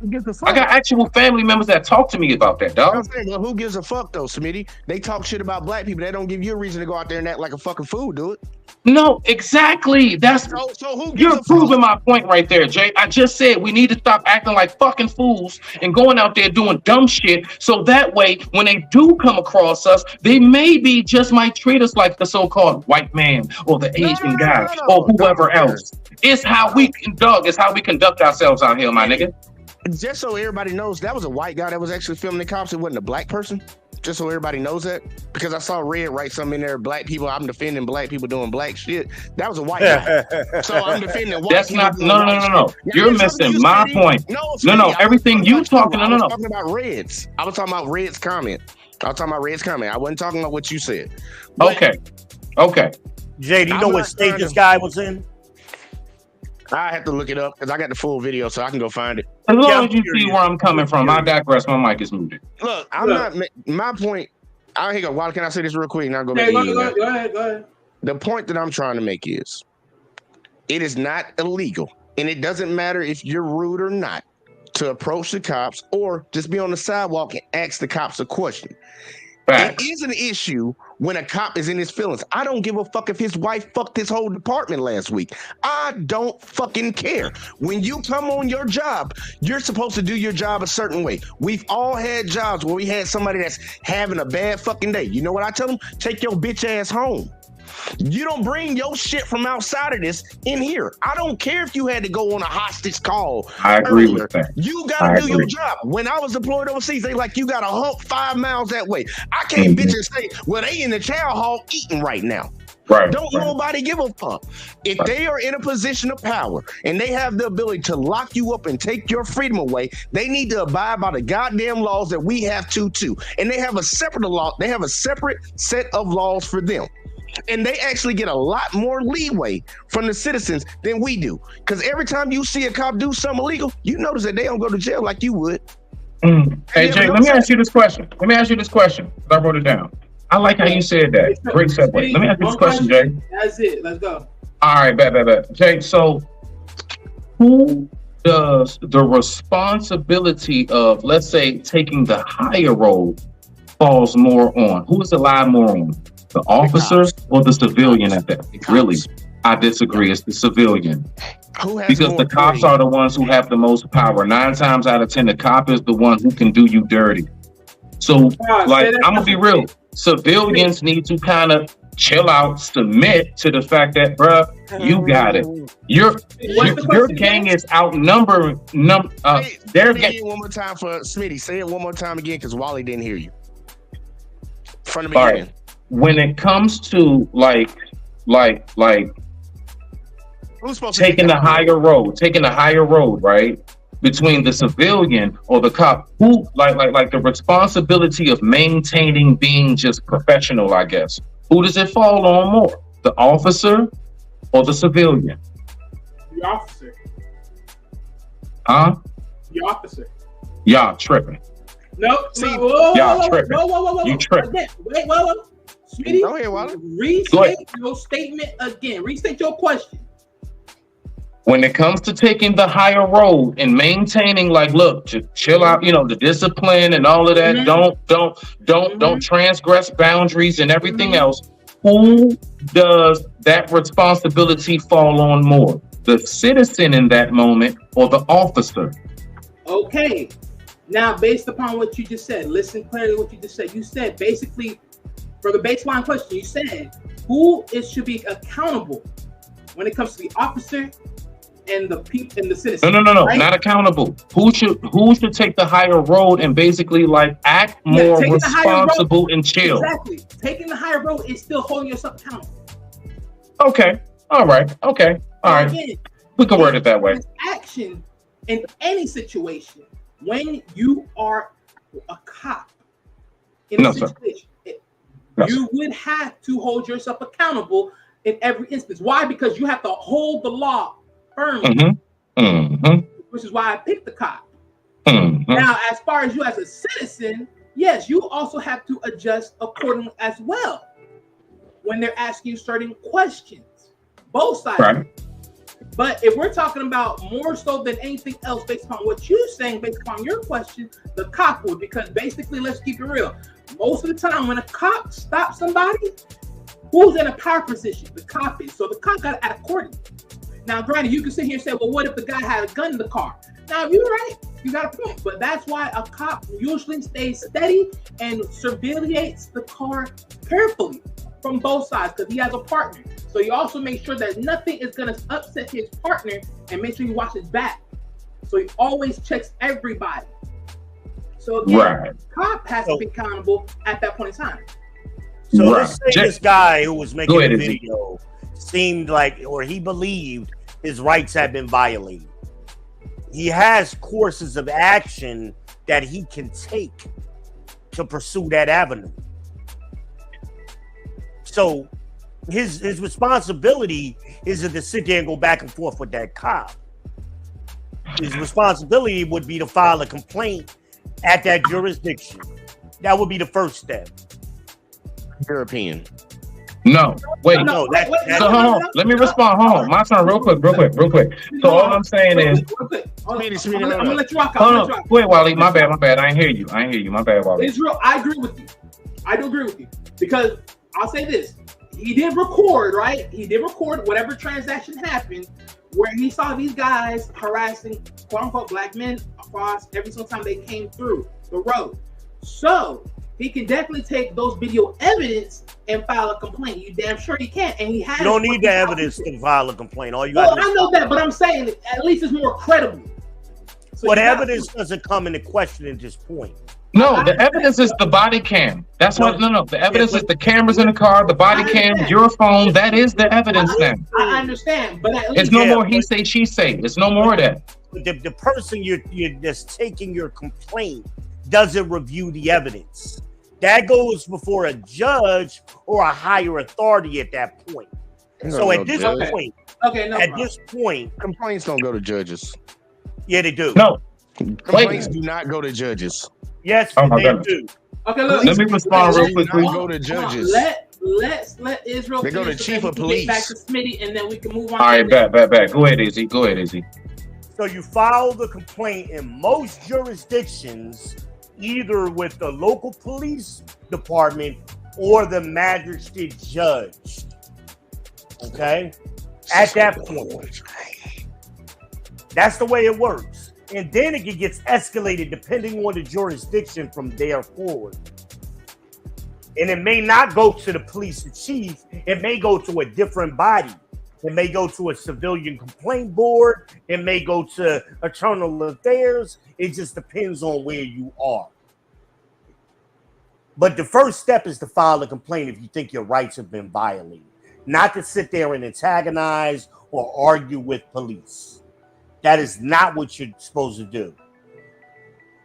Speaker 5: Who gives a fuck?
Speaker 1: I got actual family members that talk to me about that,
Speaker 5: I'm
Speaker 1: dog.
Speaker 5: saying, well, who gives a fuck though, Smitty? They talk shit about black people. They don't give you a reason to go out there and act like a fucking fool, do it.
Speaker 1: No, exactly. That's
Speaker 5: So who gives
Speaker 1: you're
Speaker 5: a
Speaker 1: proving
Speaker 5: fuck?
Speaker 1: my point right there, Jay. I just said we need to stop acting like fucking fools and going out there doing dumb shit. So that way, when they do come across us, they maybe just might treat us like the so-called white man or the Asian guy or whoever else. It's how we conduct. It's how we conduct ourselves out here, my nigga.
Speaker 5: Just so everybody knows, that was a white guy that was actually filming the cops. It wasn't a black person. Just so everybody knows that, because I saw Red write something in there. Black people, I'm defending black people doing black shit. That was a white guy. So I'm defending white
Speaker 1: That's
Speaker 5: people.
Speaker 1: not.
Speaker 5: doing
Speaker 1: No.
Speaker 5: white shit.
Speaker 1: You're
Speaker 5: I'm talking
Speaker 1: missing
Speaker 5: to
Speaker 1: my
Speaker 5: Smitty.
Speaker 1: point.
Speaker 5: No,
Speaker 1: No.
Speaker 5: Smitty, I
Speaker 1: Everything
Speaker 5: wasn't
Speaker 1: you talking.
Speaker 5: I was
Speaker 1: No.
Speaker 5: talking about Red's. I was talking about Red's comment. I wasn't talking about what you said. But
Speaker 1: Okay.
Speaker 3: Jay, do you
Speaker 5: I'm
Speaker 3: know
Speaker 5: not
Speaker 3: what state
Speaker 5: trying
Speaker 3: this
Speaker 5: to-
Speaker 3: guy was in?
Speaker 5: I have to look it up because I got the full video, so I can go find it.
Speaker 1: As long
Speaker 3: Yeah,
Speaker 1: as you see where I'm coming from, I digress. My mic is muted.
Speaker 5: Look, I'm not. My point. I here go. Why can I say this real quick? And I'll go back.
Speaker 2: Okay,
Speaker 5: to you, man.
Speaker 2: go ahead.
Speaker 5: The point that I'm trying to make is it is not illegal, and it doesn't matter if you're rude or not to approach the cops or just be on the sidewalk and ask the cops a question.
Speaker 1: Facts.
Speaker 5: It is an issue when a cop is in his feelings. I don't give a fuck if his wife fucked his whole department last week. I don't fucking care. When you come on your job, you're supposed to do your job a certain way. We've all had jobs where we had somebody that's having a bad fucking day. You know what I tell them? Take your bitch ass home. You don't bring your shit from outside of this in here. I don't care if you had to go on a hostage call.
Speaker 1: I agree
Speaker 5: earlier.
Speaker 1: with that.
Speaker 5: You gotta
Speaker 1: I
Speaker 5: do your
Speaker 1: agree.
Speaker 5: job. When I was deployed overseas, they like, you gotta hump 5 miles that way. I can't bitch and say, well, they in the chow hall eating right now.
Speaker 1: Right.
Speaker 5: Don't nobody give a fuck. If they are in a position of power and they have the ability to lock you up and take your freedom away, they need to abide by the goddamn laws that we have too. And they have a separate law. They have a separate set of laws for them. And they actually get a lot more leeway from the citizens than we do. Because every time you see a cop do something illegal, you notice that they don't go to jail like you would.
Speaker 1: Hey, Jay, let me ask you this question. Because I wrote it down. I like how you said that. Great segue. Let me ask you this question, Jay.
Speaker 2: That's it. Let's go.
Speaker 1: All right, bet. Jay, so who does the responsibility of, let's say, taking the higher road falls more on? Who is the lie more on? The officer or the civilian at that? Really? I disagree. It's the civilian.
Speaker 5: Who has
Speaker 1: Because
Speaker 5: more
Speaker 1: the cops
Speaker 5: authority?
Speaker 1: are the ones who have the most power. 9 times out of 10, the cop is the one who can do you dirty. So, like, I'm gonna be real. Civilians need to kind of chill out, submit to the fact that, bruh, you got it. Your gang is outnumbered. Their
Speaker 5: Say
Speaker 1: gang.
Speaker 5: it one more time for Smitty. Say it one more time again, because Wally didn't hear you. From the
Speaker 1: All
Speaker 5: beginning.
Speaker 1: right. When it comes to like
Speaker 5: Who's supposed to
Speaker 1: taking
Speaker 5: take
Speaker 1: the higher road, right? Between the civilian or the cop, who like the responsibility of maintaining being just professional, I guess. Who does it fall on more? The officer or the civilian?
Speaker 2: The officer.
Speaker 1: Huh?
Speaker 2: The officer.
Speaker 1: Y'all tripping.
Speaker 2: No.
Speaker 5: See,
Speaker 1: y'all tripping.
Speaker 2: Whoa.
Speaker 1: You tripping.
Speaker 2: Wait. Smitty,
Speaker 5: Go ahead, Wally.
Speaker 2: restate your statement again. Restate your question.
Speaker 1: When it comes to taking the higher road and maintaining, like, look, just chill out, the discipline and all of that.
Speaker 2: Mm-hmm.
Speaker 1: Don't transgress boundaries and everything else. Who does that responsibility fall on more? The citizen in that moment or the officer?
Speaker 2: Okay. Now, based upon what you just said, listen clearly what you just said. You said basically, for the baseline question, you said who should be accountable when it comes to the officer and the people and the citizen.
Speaker 1: No,
Speaker 2: right?
Speaker 1: not accountable. Who should take the higher road and basically like act more responsible and chill?
Speaker 2: Exactly. Taking the higher road is still holding yourself accountable.
Speaker 1: Okay. All right.
Speaker 2: Again,
Speaker 1: We can word it that way.
Speaker 2: action in any situation when you are a cop in
Speaker 1: No,
Speaker 2: a
Speaker 1: sir.
Speaker 2: situation,
Speaker 1: No,
Speaker 2: you would have to hold yourself accountable in every instance. Why? Because you have to hold the law firmly, which is why I picked the cop. Now, as far as you as a citizen, yes, you also have to adjust accordingly as well when they're asking you certain questions. Both sides. But if we're talking about more so than anything else, based upon what you're saying, based upon your question, the cop would, because basically, let's keep it real. Most of the time, when a cop stops somebody, who's in a power position? The cop is. So the cop got to act accordingly. Now, granted, you can sit here and say, well, what if the guy had a gun in the car? Now, if you're right, you got a point. But that's why a cop usually stays steady and surveillates the car carefully from both sides because he has a partner. So you also make sure that nothing is going to upset his partner and make sure you watch his back. So he always checks everybody. So again, the cop has to be accountable at that point in time.
Speaker 3: So let's say this guy who was making the video seemed like, or he believed his rights had been violated. He has courses of action that he can take to pursue that avenue. So his responsibility isn't to sit there and go back and forth with that cop. His responsibility would be to file a complaint at that jurisdiction. That would be the first step.
Speaker 5: Your opinion.
Speaker 1: No, wait.
Speaker 2: No,
Speaker 1: So hold on. Let me respond. Hold on. My turn, real quick. So all I'm saying is,
Speaker 2: I'm gonna let you rock out.
Speaker 1: hold on. Wait, Wally. My bad. I ain't hear you. My bad, Wally.
Speaker 2: Israel, I agree with you. I do agree with you because I'll say this: he did record, right? He did record whatever transaction happened where he saw these guys harassing quote unquote black men across every single time they came through the road. So he can definitely take those video evidence and file a complaint. You damn sure he can. And he has.
Speaker 3: You don't need the evidence to file a complaint. All you
Speaker 2: well,
Speaker 3: got.
Speaker 2: I know that, but I'm saying at least it's more credible. So
Speaker 3: but evidence doesn't come into question at this point.
Speaker 1: No, the evidence is the body cam. That's what. No. The evidence is the cameras in the car, the body cam, your phone. That is the evidence now.
Speaker 2: I understand, but at least
Speaker 1: it's no more he say, she say. It's no more of that.
Speaker 3: The person you're just taking your complaint doesn't review the evidence. That goes before a judge or a higher authority at that point. So at this point, this point,
Speaker 5: complaints don't go to judges.
Speaker 3: Yeah, they do.
Speaker 1: No,
Speaker 5: complaints do not go to judges.
Speaker 3: Yes, they do.
Speaker 2: Okay, look.
Speaker 1: Let me respond real quickly.
Speaker 5: Go to judges.
Speaker 2: Let's let Israel.
Speaker 5: They go to chief of police.
Speaker 2: Back to Smitty, and then we can move on.
Speaker 1: All right, back. Go ahead, Izzy.
Speaker 3: So you file the complaint in most jurisdictions, either with the local police department or the magistrate judge. Okay? At that point. That's the way it works. And then it gets escalated depending on the jurisdiction from there forward. And it may not go to the police chief. It may go to a different body. It may go to a civilian complaint board. It may go to internal affairs. It just depends on where you are. But the first step is to file a complaint if you think your rights have been violated. Not to sit there and antagonize or argue with police. That is not what you're supposed to do.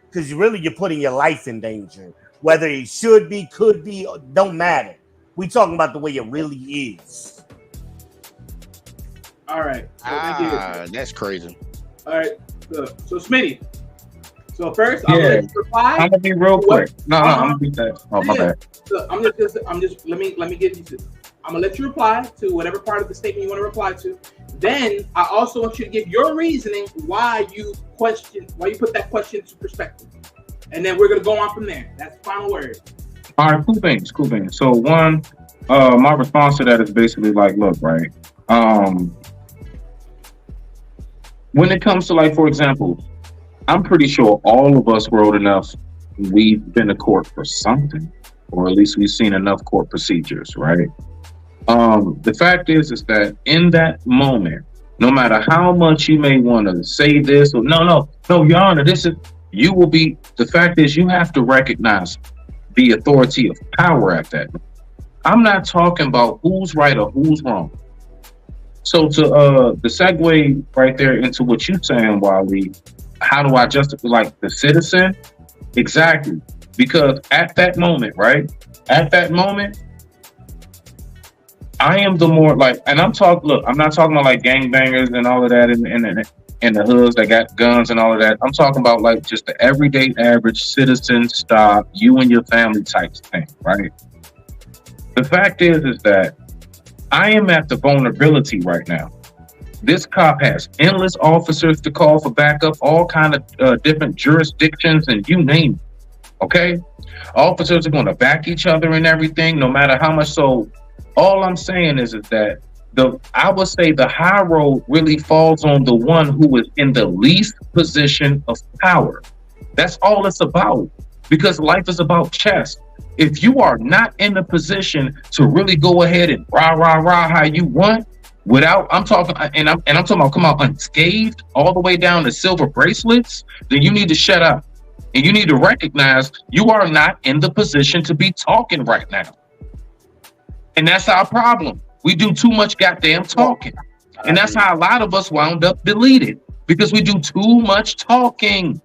Speaker 3: Because you're putting your life in danger. Whether it should be, could be, don't matter. We talking about the way it really is.
Speaker 2: All right. So
Speaker 5: that's crazy.
Speaker 2: All right. So Smitty. So first, I'm gonna reply.
Speaker 1: I'm gonna be real quick. No, I'm gonna be that. Oh, my bad.
Speaker 2: So I'm just let me give you this. I'm gonna let you reply to whatever part of the statement you want to reply to. Then I also want you to give your reasoning why you put that question into perspective. And then we're gonna go on from there. That's the final word.
Speaker 1: All right, cool things. So one, my response to that is basically like, look, right. When it comes to, like, for example, I'm pretty sure all of us were old enough, we've been to court for something, or at least we've seen enough court procedures, right? The fact is that in that moment, no matter how much you may want to say this or no, Your Honor, the fact is you have to recognize the authority of power at that. I'm not talking about who's right or who's wrong. So to the segue right there into what you're saying, Wally, how do I justify, like, the citizen? Exactly. Because at that moment, right? At that moment, I am the more like, and I'm not talking about like gangbangers and all of that in the hoods that got guns and all of that. I'm talking about like just the everyday average citizen, stop, you and your family type thing, right? The fact is that I am at the vulnerability right now This cop has endless officers to call for backup, all kind of different jurisdictions, and you name it. Okay, officers are going to back each other and everything, no matter how much. So, all I'm saying is that I would say the high road really falls on the one who is in the least position of power. That's all it's about, because life is about chess. If you are not in the position to really go ahead and rah how you want, without I'm talking about come out unscathed all the way down to silver bracelets, then you need to shut up. And you need to recognize you are not in the position to be talking right now. And that's our problem. We do too much goddamn talking. And that's how a lot of us wound up deleted, because we do too much talking.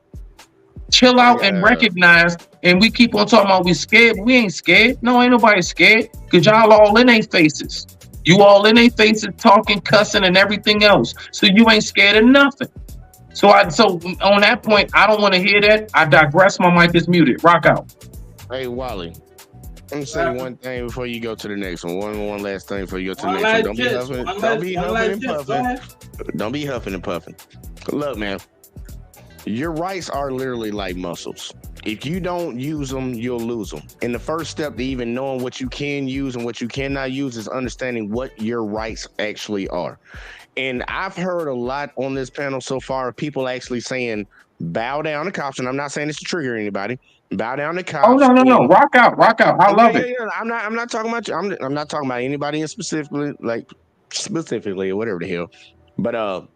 Speaker 1: Chill out and recognize, and we keep on talking about we scared, but we ain't scared. No, ain't nobody scared, because y'all all in their faces. You all in their faces talking, cussing, and everything else. So you ain't scared of nothing. So on that point, I don't want to hear that. I digress. My mic is muted. Rock out.
Speaker 5: Hey, Wally. Let me say one thing before you go to the next one. One last thing before you go to the next one. Don't be huffing and puffing. Don't be huffing and puffing. Look, man, your rights are literally like muscles. If you don't use them, you'll lose them. And the first step to even knowing what you can use and what you cannot use is understanding what your rights actually are. And I've heard a lot on this panel so far of people actually saying, bow down to cops. And I'm not saying this to trigger anybody. Bow down to cops.
Speaker 1: Oh, no. Rock out. I love it.
Speaker 5: Yeah. I'm not talking about you. I'm not talking about anybody in specifically or whatever the hell. But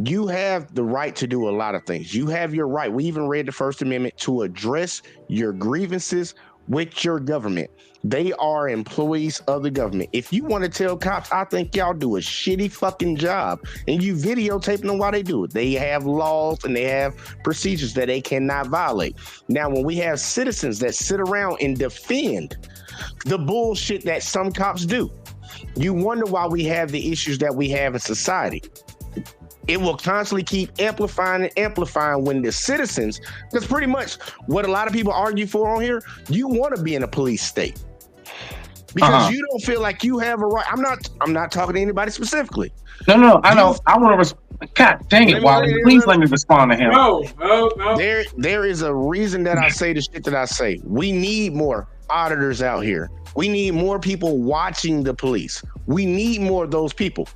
Speaker 5: you have the right to do a lot of things. You have your right. We even read the First Amendment to address your grievances with your government. They are employees of the government. If you want to tell cops, I think y'all do a shitty fucking job, and you videotaping them while they do it. They have laws and they have procedures that they cannot violate. Now, when we have citizens that sit around and defend the bullshit that some cops do, you wonder why we have the issues that we have in society. It will constantly keep amplifying when the citizens, because pretty much what a lot of people argue for on here, you want to be in a police state because you don't feel like you have a right. I'm not talking to anybody specifically.
Speaker 1: No, I know. I want to God dang it, Wally. Please let me respond to him.
Speaker 2: No.
Speaker 5: There is a reason that I say the shit that I say. We need more auditors out here. We need more people watching the police. We need more of those people.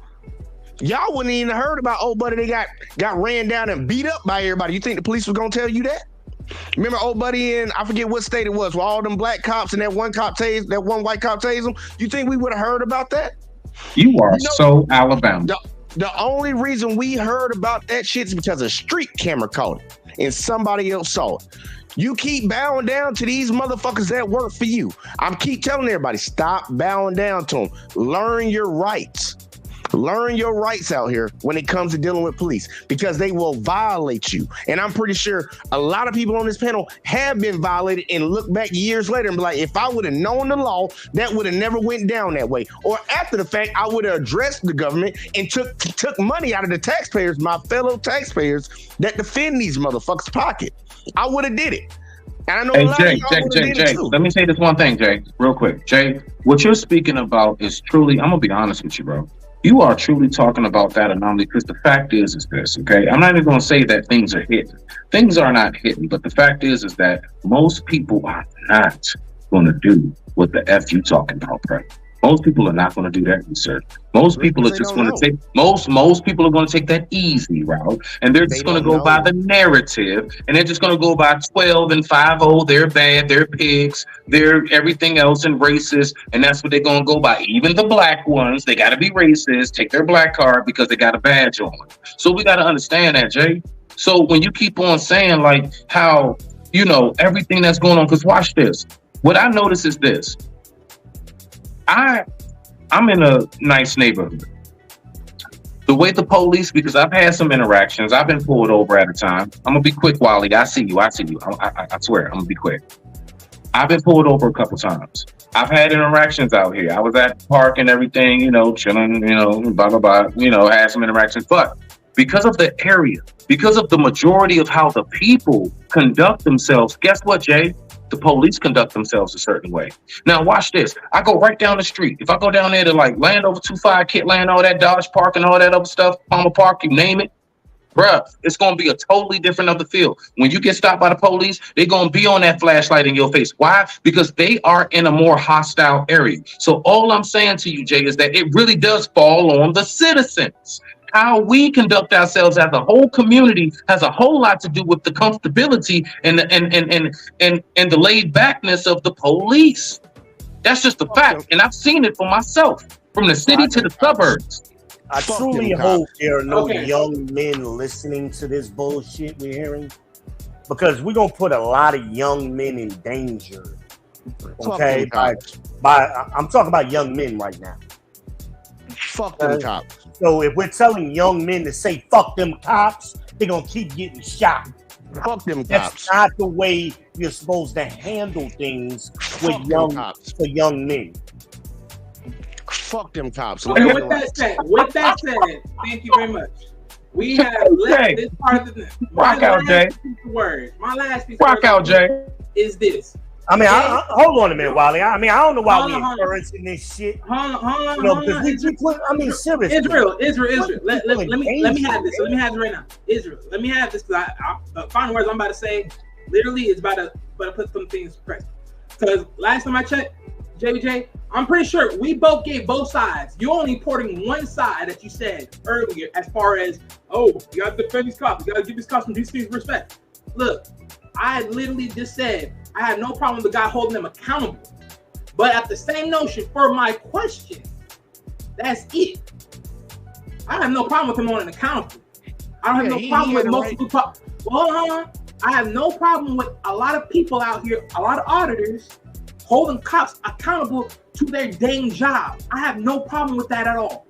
Speaker 5: Y'all wouldn't even heard about old buddy they got ran down and beat up by everybody. You think the police was gonna tell you that? Remember old buddy in, I forget what state it was, where all them black cops and that one white cop tased him? You think we would have heard about that?
Speaker 1: You are so Alabama.
Speaker 5: The only reason we heard about that shit is because a street camera caught it and somebody else saw it. You keep bowing down to these motherfuckers that work for you. I'm keep telling everybody, stop bowing down to them. Learn your rights. Learn your rights out here when it comes to dealing with police, because they will violate you. And I'm pretty sure a lot of people on this panel have been violated and look back years later and be like, if I would have known the law, that would have never went down that way. Or after the fact, I would have addressed the government and took money out of the taxpayers, my fellow taxpayers that defend these motherfuckers' pocket. I would have did it. And I know a lot of y'all
Speaker 1: Jay, let me say this one thing, Jay, real quick. Jay, what you're speaking about is truly, I'm gonna be honest with you, bro. You are truly talking about that anomaly, because the fact is this, okay? I'm not even going to say that things are hidden. Things are not hidden, but the fact is that most people are not going to do what the F you talking about, bro. Most people are not going to do that research. Most people are just going to take most people are going to take that easy route, and they're just going to go by the narrative, and they're just going to go by 12 and 5-0. They're bad, they're pigs, they're everything else and racist, and that's what they're going to go by. Even the black ones, they got to be racist, take their black card because they got a badge on. So we got to understand that, Jay. So when you keep on saying like how, you know, everything that's going on, because watch this. What I notice is this. I'm in a nice neighborhood. The way the police, because I've had some interactions, I've been pulled over at a time. I'm gonna be quick, Wally. I see you. I swear, I'm gonna be quick. I've been pulled over a couple times. I've had interactions out here. I was at the park and everything, you know, chilling, you know, blah, blah, blah, you know, had some interactions. But because of the area, because of the majority of how the people conduct themselves, guess what, Jay? the police conduct themselves a certain way. Now, watch this. I go right down the street. If I go down there to like Landover 25, Kit Land, all that Dodge Park and all that other stuff, Palmer Park, you name it, bruh, it's going to be a totally different of the feel. When you get stopped by the police, they're going to be on that flashlight in your face. Why? Because they are in a more hostile area. So all I'm saying to you, Jay, is that it really does fall on the citizens. How we conduct ourselves as a whole community has a whole lot to do with the comfortability and the laid backness of the police. That's just a fact, and I've seen it for myself from the city to the suburbs.
Speaker 3: I truly hope there are no young men listening to this bullshit we're hearing, because we're gonna put a lot of young men in danger. Okay, I'm talking about young men right now.
Speaker 5: Fuck them cops.
Speaker 3: So if we're telling young men to say "fuck them cops," they're gonna keep getting shot.
Speaker 5: Fuck them
Speaker 3: That's
Speaker 5: cops.
Speaker 3: not the way you're supposed to handle things with young men.
Speaker 5: Fuck them cops.
Speaker 2: Okay, with that said, thank you very much. We have left this part of the
Speaker 1: Rock out, Jay.
Speaker 2: My last piece
Speaker 1: Rock out, Jay.
Speaker 2: Is this.
Speaker 3: I mean, hold on a minute, Wally. I mean, I don't know why we're encouraging this shit.
Speaker 2: Hold on.
Speaker 3: Seriously.
Speaker 2: Israel. Let me have this. Let me have it right now. Israel. Let me have this, because the final words I'm about to say, literally, is about to put some things correct. Because last time I checked, JBJ, I'm pretty sure we both gave both sides. You're only porting one side that you said earlier, as far as, you got to defend these cops. You got to give these cops some decent respect. Look, I literally just said I have no problem with the guy holding them accountable. But at the same notion, for my question, that's it. I have no problem with him holding accountable. I don't have no problem with most people. Well, hold on. I have no problem with a lot of people out here, a lot of auditors, holding cops accountable to their dang job. I have no problem with that at all.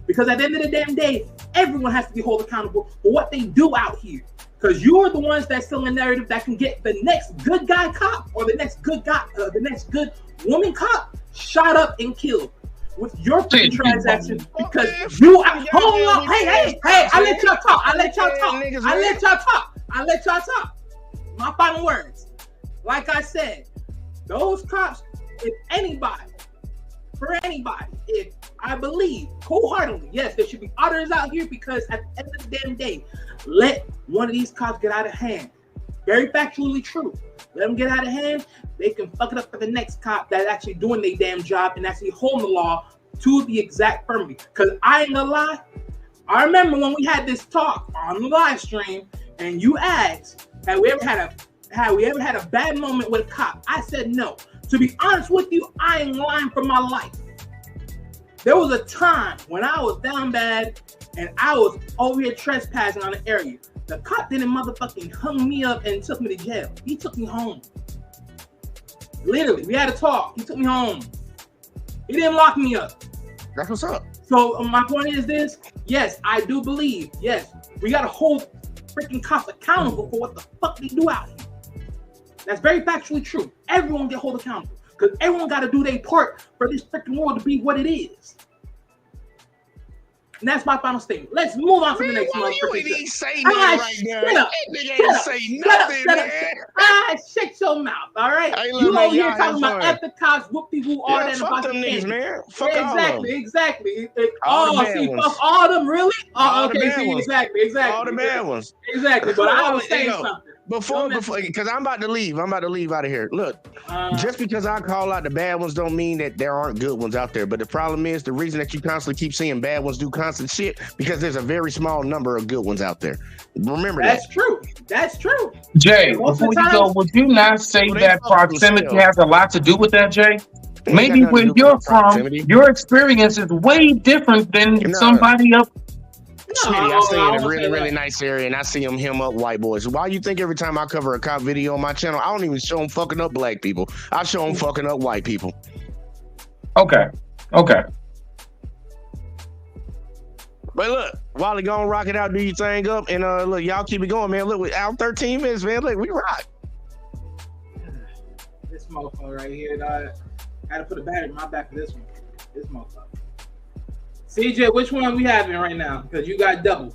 Speaker 2: Because at the end of the damn day, everyone has to be held accountable for what they do out here. Because you're the ones that's selling a narrative that can get the next good guy cop or the next good guy, the next good woman cop shot up and killed with your transaction. Because you hold on, hey, I let y'all talk. My final words. Like I said, those cops, if I believe wholeheartedly, yes, there should be others out here, because at the end of the damn day, let one of these cops get out of hand. Very factually true. Let them get out of hand. They can fuck it up for the next cop that's actually doing their damn job and actually holding the law to the exact firmly. Because I ain't gonna lie, I remember when we had this talk on the live stream and you asked, have we ever had a bad moment with a cop? I said no. To be honest with you, I ain't lying for my life. There was a time when I was down bad and I was over here trespassing on the area. The cop didn't motherfucking hung me up and took me to jail. He took me home. Literally, we had a talk. He took me home. He didn't lock me up.
Speaker 5: That's what's up.
Speaker 2: So my point is this. Yes, I do believe. Yes, we got to hold freaking cops accountable for what the fuck they do out here. That's very factually true. Everyone get held accountable. Because everyone got to do their part for this freaking world to be what it is. And that's my final statement. Let's move on to the next one.
Speaker 5: You ain't even say nothing right now. That nigga ain't say nothing, man.
Speaker 2: Shut your mouth, all right?
Speaker 5: Hey,
Speaker 2: you over here talking about epic cops, whoopie-woo, all that.
Speaker 5: Fuck them niggas, man. Fuck
Speaker 2: exactly.
Speaker 5: All the bad ones.
Speaker 2: Fuck all them, really? Exactly.
Speaker 5: All the bad ones.
Speaker 2: Exactly, but I was saying something.
Speaker 5: Before, because I'm about to leave out of here. Look, just because I call out the bad ones don't mean that there aren't good ones out there. But the problem is, the reason that you constantly keep seeing bad ones do constant shit, because there's a very small number of good ones out there. Remember that.
Speaker 2: That's true.
Speaker 1: Jay, before you go, would you not say that proximity has a lot to do with that, Jay? Maybe where you're from, your experience is way different than somebody else.
Speaker 5: I stay in a really, really nice area, and I see him up white boys. Why you think every time I cover a cop video on my channel, I don't even show them fucking up black people? I show them fucking up white people.
Speaker 1: Okay.
Speaker 5: But look, Wally, go and rock it out, do your thing up, and look, y'all keep it going, man. Look, we're out 13 minutes, man. Look, we rock.
Speaker 2: This motherfucker right here, dog. I gotta put a battery in my back for this one. This motherfucker. CJ, which one we having right now? Because you got double.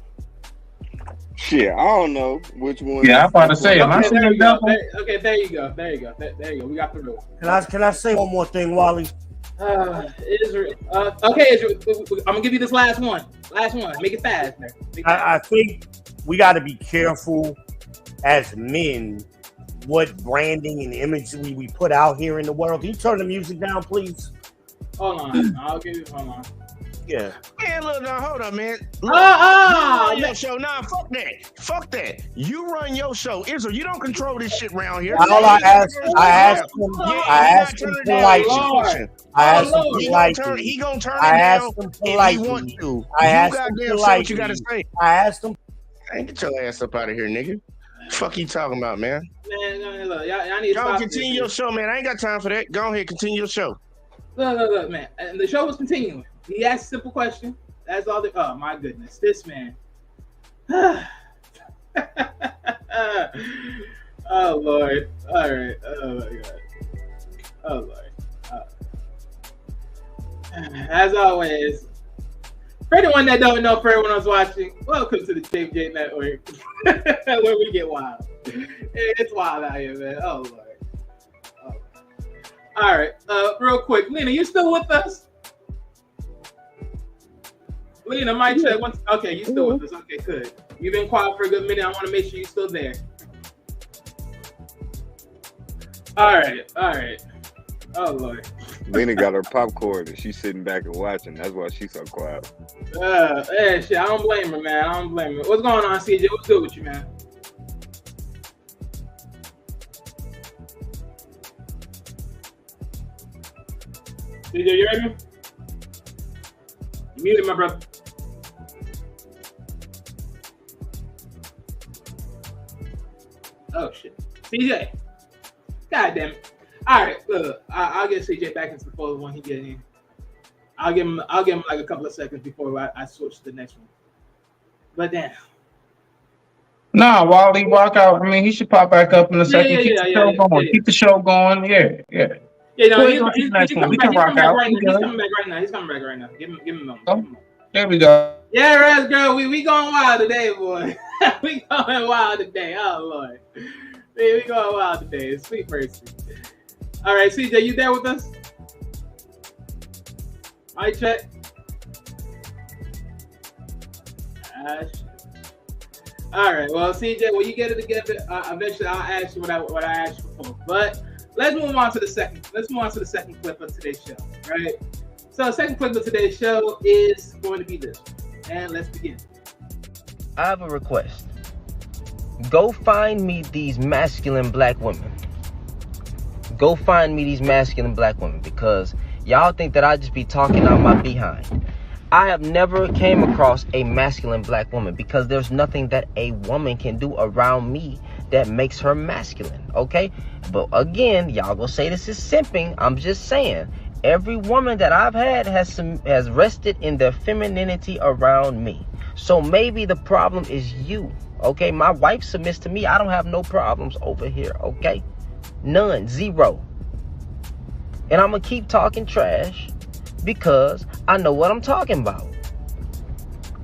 Speaker 9: Shit, I don't know which one.
Speaker 1: Yeah, I'm about to say, am I
Speaker 2: Okay,
Speaker 1: seeing
Speaker 2: there you go.
Speaker 1: double?
Speaker 2: Okay, there you go. There you go. There you go. We got the rule.
Speaker 3: Can I say one more thing, Wally?
Speaker 2: Israel. Okay, Israel. I'm gonna give you this last one. Last one. Make it fast, man.
Speaker 3: I think we got to be careful as men what branding and imagery we put out here in the world. Can you turn the music down, please?
Speaker 2: Hold on. I'll give you. Hold on.
Speaker 3: Yeah.
Speaker 5: Man, look, now hold on, man. Look,
Speaker 2: Ah,
Speaker 5: you run your show. Nah, fuck that. Fuck that. You run your show. Israel, you don't control this shit around here.
Speaker 3: All I asked him politely.
Speaker 2: Lord.
Speaker 3: I asked him
Speaker 5: He
Speaker 3: politely.
Speaker 5: gonna turn
Speaker 3: I
Speaker 5: it
Speaker 3: asked
Speaker 5: down
Speaker 3: him
Speaker 5: if he
Speaker 3: politely.
Speaker 5: want to.
Speaker 3: I
Speaker 5: You
Speaker 3: asked him
Speaker 5: goddamn say what
Speaker 3: politely.
Speaker 5: you gotta say.
Speaker 3: I asked him.
Speaker 5: Hey, get your ass up out of here, nigga. Fuck you talking about, man?
Speaker 2: Man, look, y'all need to
Speaker 5: Go
Speaker 2: stop
Speaker 5: continue
Speaker 2: this.
Speaker 5: your show, man. I ain't got time for that. Go ahead, continue your show.
Speaker 2: Look, man. And the show was continuing. He asked a simple question. That's all. Oh my goodness, this man. Oh Lord. All right. Oh my God. Oh Lord. As always, for anyone that don't know, for everyone who's watching, welcome to the JVJ Network, where we get wild. It's wild out here, man. Oh Lord. Oh. All right. Real quick, Lena, you still with us? Lena, mic check. Okay, you still with us. Okay, good. You've been quiet for a good minute. I want to make sure you're still there. All right. Oh Lord.
Speaker 9: Lena got her popcorn and she's sitting back and watching. That's why she's so quiet.
Speaker 2: Shit. I don't blame her, man. I don't blame her. What's going on, CJ? What's good with you, man? CJ, you ready? You muted, my brother. Oh shit, CJ. God damn it. All right, look, I'll get CJ back into the fold when he gets in. I'll give him like a couple of seconds before I switch to the next one. But damn.
Speaker 1: Nah, Wally, walk out. I mean, he should pop back up in a second. Keep the show going. Keep the show going. Yeah.
Speaker 2: Yeah, no,
Speaker 1: He's coming back right now.
Speaker 2: He's coming back right now. Give him a moment.
Speaker 1: Oh, there we go.
Speaker 2: Yeah, Raz girl, we going wild today, boy. We going wild today. Oh Lord. We going wild today. Sweet mercy. All right, CJ, you there with us? Mic check. All right. Well, CJ, when you get it together, eventually I'll ask you what I asked you before. But let's move on to the second. Let's move on to the second clip of today's show. Right. So, the second clip of today's show is going to be this one. And let's begin.
Speaker 10: I have a request. Go find me these masculine black women. Go find me these masculine black women, because y'all think that I just be talking out my behind. I have never came across a masculine black woman, because there's nothing that a woman can do around me that makes her masculine, okay? But again, y'all gonna say this is simping. I'm just saying, every woman that I've had has rested in their femininity around me. So maybe the problem is you, okay? My wife submits to me. I don't have no problems over here, okay? None, zero. And I'm gonna keep talking trash because I know what I'm talking about.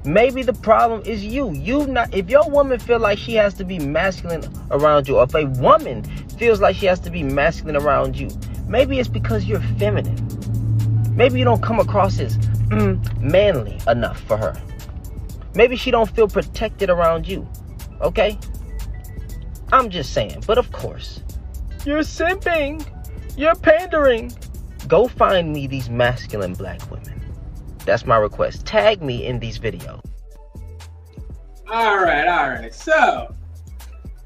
Speaker 10: Maybe the problem is you. If your woman feel like she has to be masculine around you, or if a woman feels like she has to be masculine around you, maybe it's because you're feminine. Maybe you don't come across as manly enough for her. Maybe she don't feel protected around you. Okay? I'm just saying. But of course, you're simping. You're pandering. Go find me these masculine black women. That's my request. Tag me in these videos.
Speaker 2: All right. So,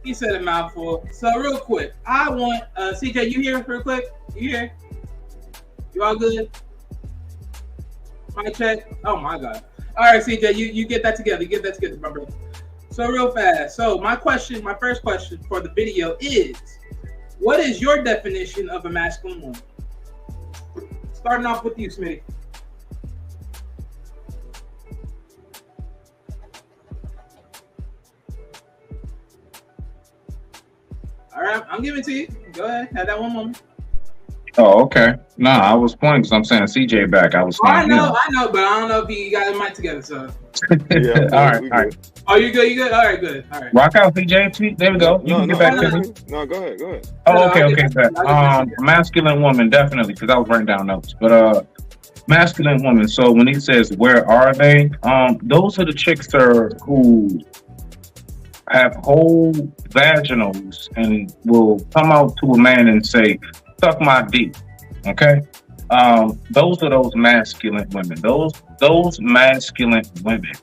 Speaker 2: he said a mouthful. So, real quick, I want CJ, you here real quick? You here? You all good? Mic check. Oh my God. All right, CJ, you get that together. You get that together, my brother. So real fast. So my first question for the video is, what is your definition of a masculine woman? Starting off with you, Smitty. All right, I'm giving it to you. Go ahead. Have that one moment.
Speaker 1: Oh, okay. Nah, I was pointing because I'm saying CJ back. I was
Speaker 2: Oh,
Speaker 1: saying,
Speaker 2: I know, but I don't know if you got the mic together. So,
Speaker 9: Yeah,
Speaker 1: all right,
Speaker 9: we
Speaker 1: all right.
Speaker 9: good.
Speaker 2: oh, you good? You good? All right, good. All right.
Speaker 1: Rock out, CJ. There we go. You can get back to me.
Speaker 9: No, go ahead.
Speaker 1: Oh, okay,
Speaker 2: I'll
Speaker 1: okay.
Speaker 2: get
Speaker 1: Bet.
Speaker 2: back to you.
Speaker 1: Masculine woman, definitely, because I was writing down notes. But masculine woman. So when he says, "Where are they?" Those are the chicks who have whole vaginals and will come out to a man and say, "Suck my dick." Okay. Those are those masculine women. Those masculine women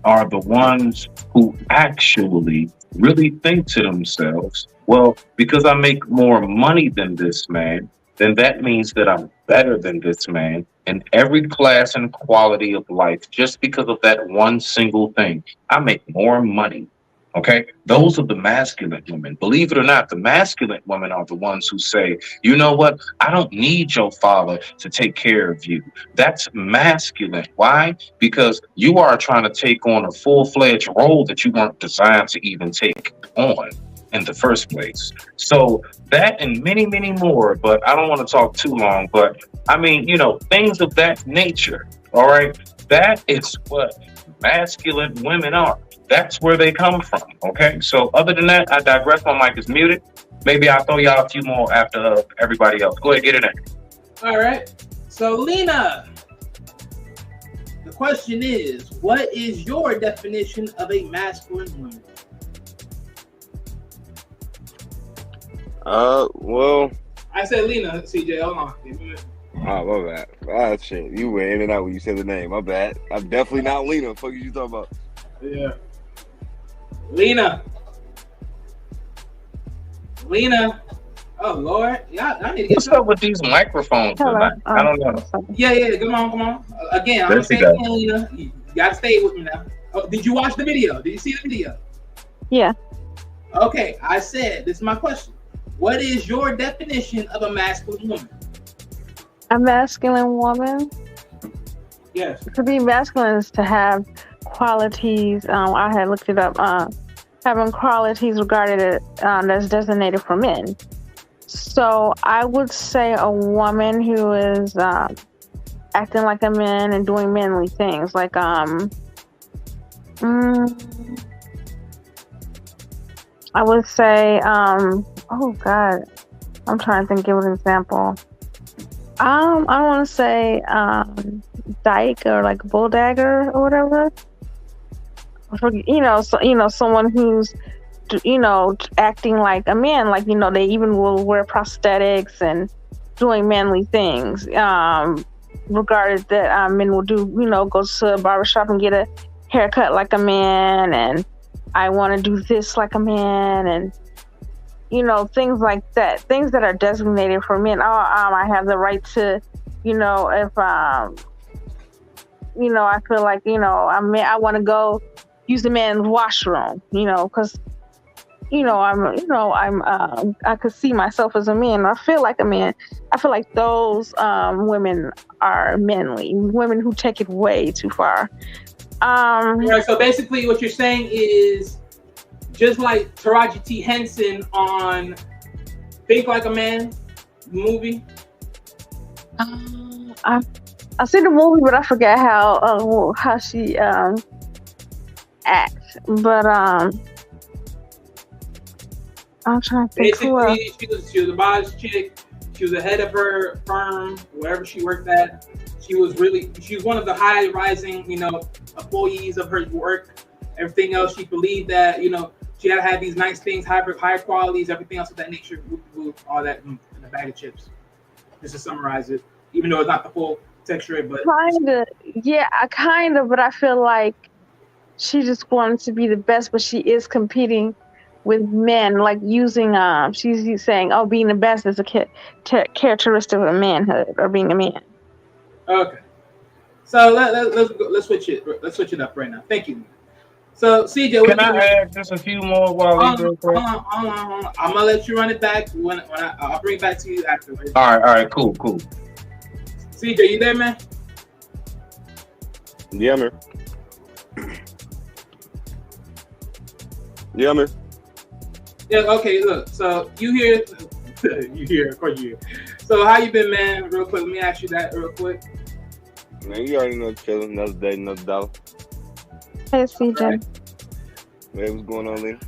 Speaker 1: are the ones who actually really think to themselves, well, because I make more money than this man, then that means that I'm better than this man in every class and quality of life just because of that one single thing. I make more money. Okay, those are the masculine women. Believe it or not, the masculine women are the ones who say, you know what? I don't need your father to take care of you. That's masculine. Why? Because you are trying to take on a full-fledged role that you weren't designed to even take on in the first place. So that and many, many more, but I don't want to talk too long, but I mean, things of that nature. All right. That is what masculine women are. That's where they come from. Okay. So other than that, I digress. My mic is muted. Maybe I'll throw y'all a few more after everybody else. Go ahead, get it in.
Speaker 2: All right. So Lena, the question is, what is your definition of a masculine woman?
Speaker 9: Well,
Speaker 2: I said Lena, CJ. Hold on. Give me a minute.
Speaker 9: oh, my bad. Ah, shit. You went in and out when you said the name. My bad. I'm definitely not Lena. What the fuck you talking about?
Speaker 2: Yeah. Lena. Oh Lord, I need to get.
Speaker 1: What's up with these microphones tonight? I don't know.
Speaker 2: Yeah. Come on. Again, I'm saying, Lena, you gotta stay with me now. Oh, did you watch the video? Did you see the video?
Speaker 4: Yeah.
Speaker 2: Okay, I said this is my question. What is your definition of a masculine woman?
Speaker 4: A masculine woman?
Speaker 2: Yes.
Speaker 4: To be masculine is to have qualities. I had looked it up. Having qualities regarded as designated for men. So I would say a woman who is acting like a man and doing manly things, like I would say oh God, I'm trying to think of an example. I want to say dyke or like bull dagger or whatever. Someone who's acting like a man, like they even will wear prosthetics and doing manly things. Regarded that men will do, go to a barbershop and get a haircut like a man, and I want to do this like a man, and things like that, things that are designated for men. I have the right to, if I feel like I want to go use the man's washroom, because I could see myself as a man. I feel like a man. I feel like those women are manly, women who take it way too far.
Speaker 2: Right, so basically what you're saying is just like Taraji T. Henson on Think Like a Man movie.
Speaker 4: I see the movie, but I forget how she acts. But I'm trying to think.
Speaker 2: Basically, she was a boss chick. She was the head of her firm, wherever she worked at. She was one of the high rising, employees of her work. Everything else, she believed that, she had to have these nice things, higher qualities, everything else of that nature, all that in a bag of chips. Just to summarize it, even though it's not the full texture, but
Speaker 4: kind of, but I feel like she just wanted to be the best, but she is competing with men, like using she's saying, being the best is a characteristic of manhood or being a man.
Speaker 2: Okay, so let's switch it. Let's switch it up right now. Thank you. So CJ,
Speaker 1: can I add just a few more while we go?
Speaker 2: Hold on. I'm gonna let you run it back when I'll bring it back to you afterwards.
Speaker 1: All right, cool.
Speaker 2: CJ, you there, man?
Speaker 9: Yeah, man. Yeah. Okay.
Speaker 2: Look. So you hear You hear, of course you hear. So how you been, man? Real quick, let me ask you that real quick.
Speaker 9: Man, you already know chilling. Another day, another dollar.
Speaker 4: Hey, CJ.
Speaker 2: Right.
Speaker 9: Hey, what's going on, Lena?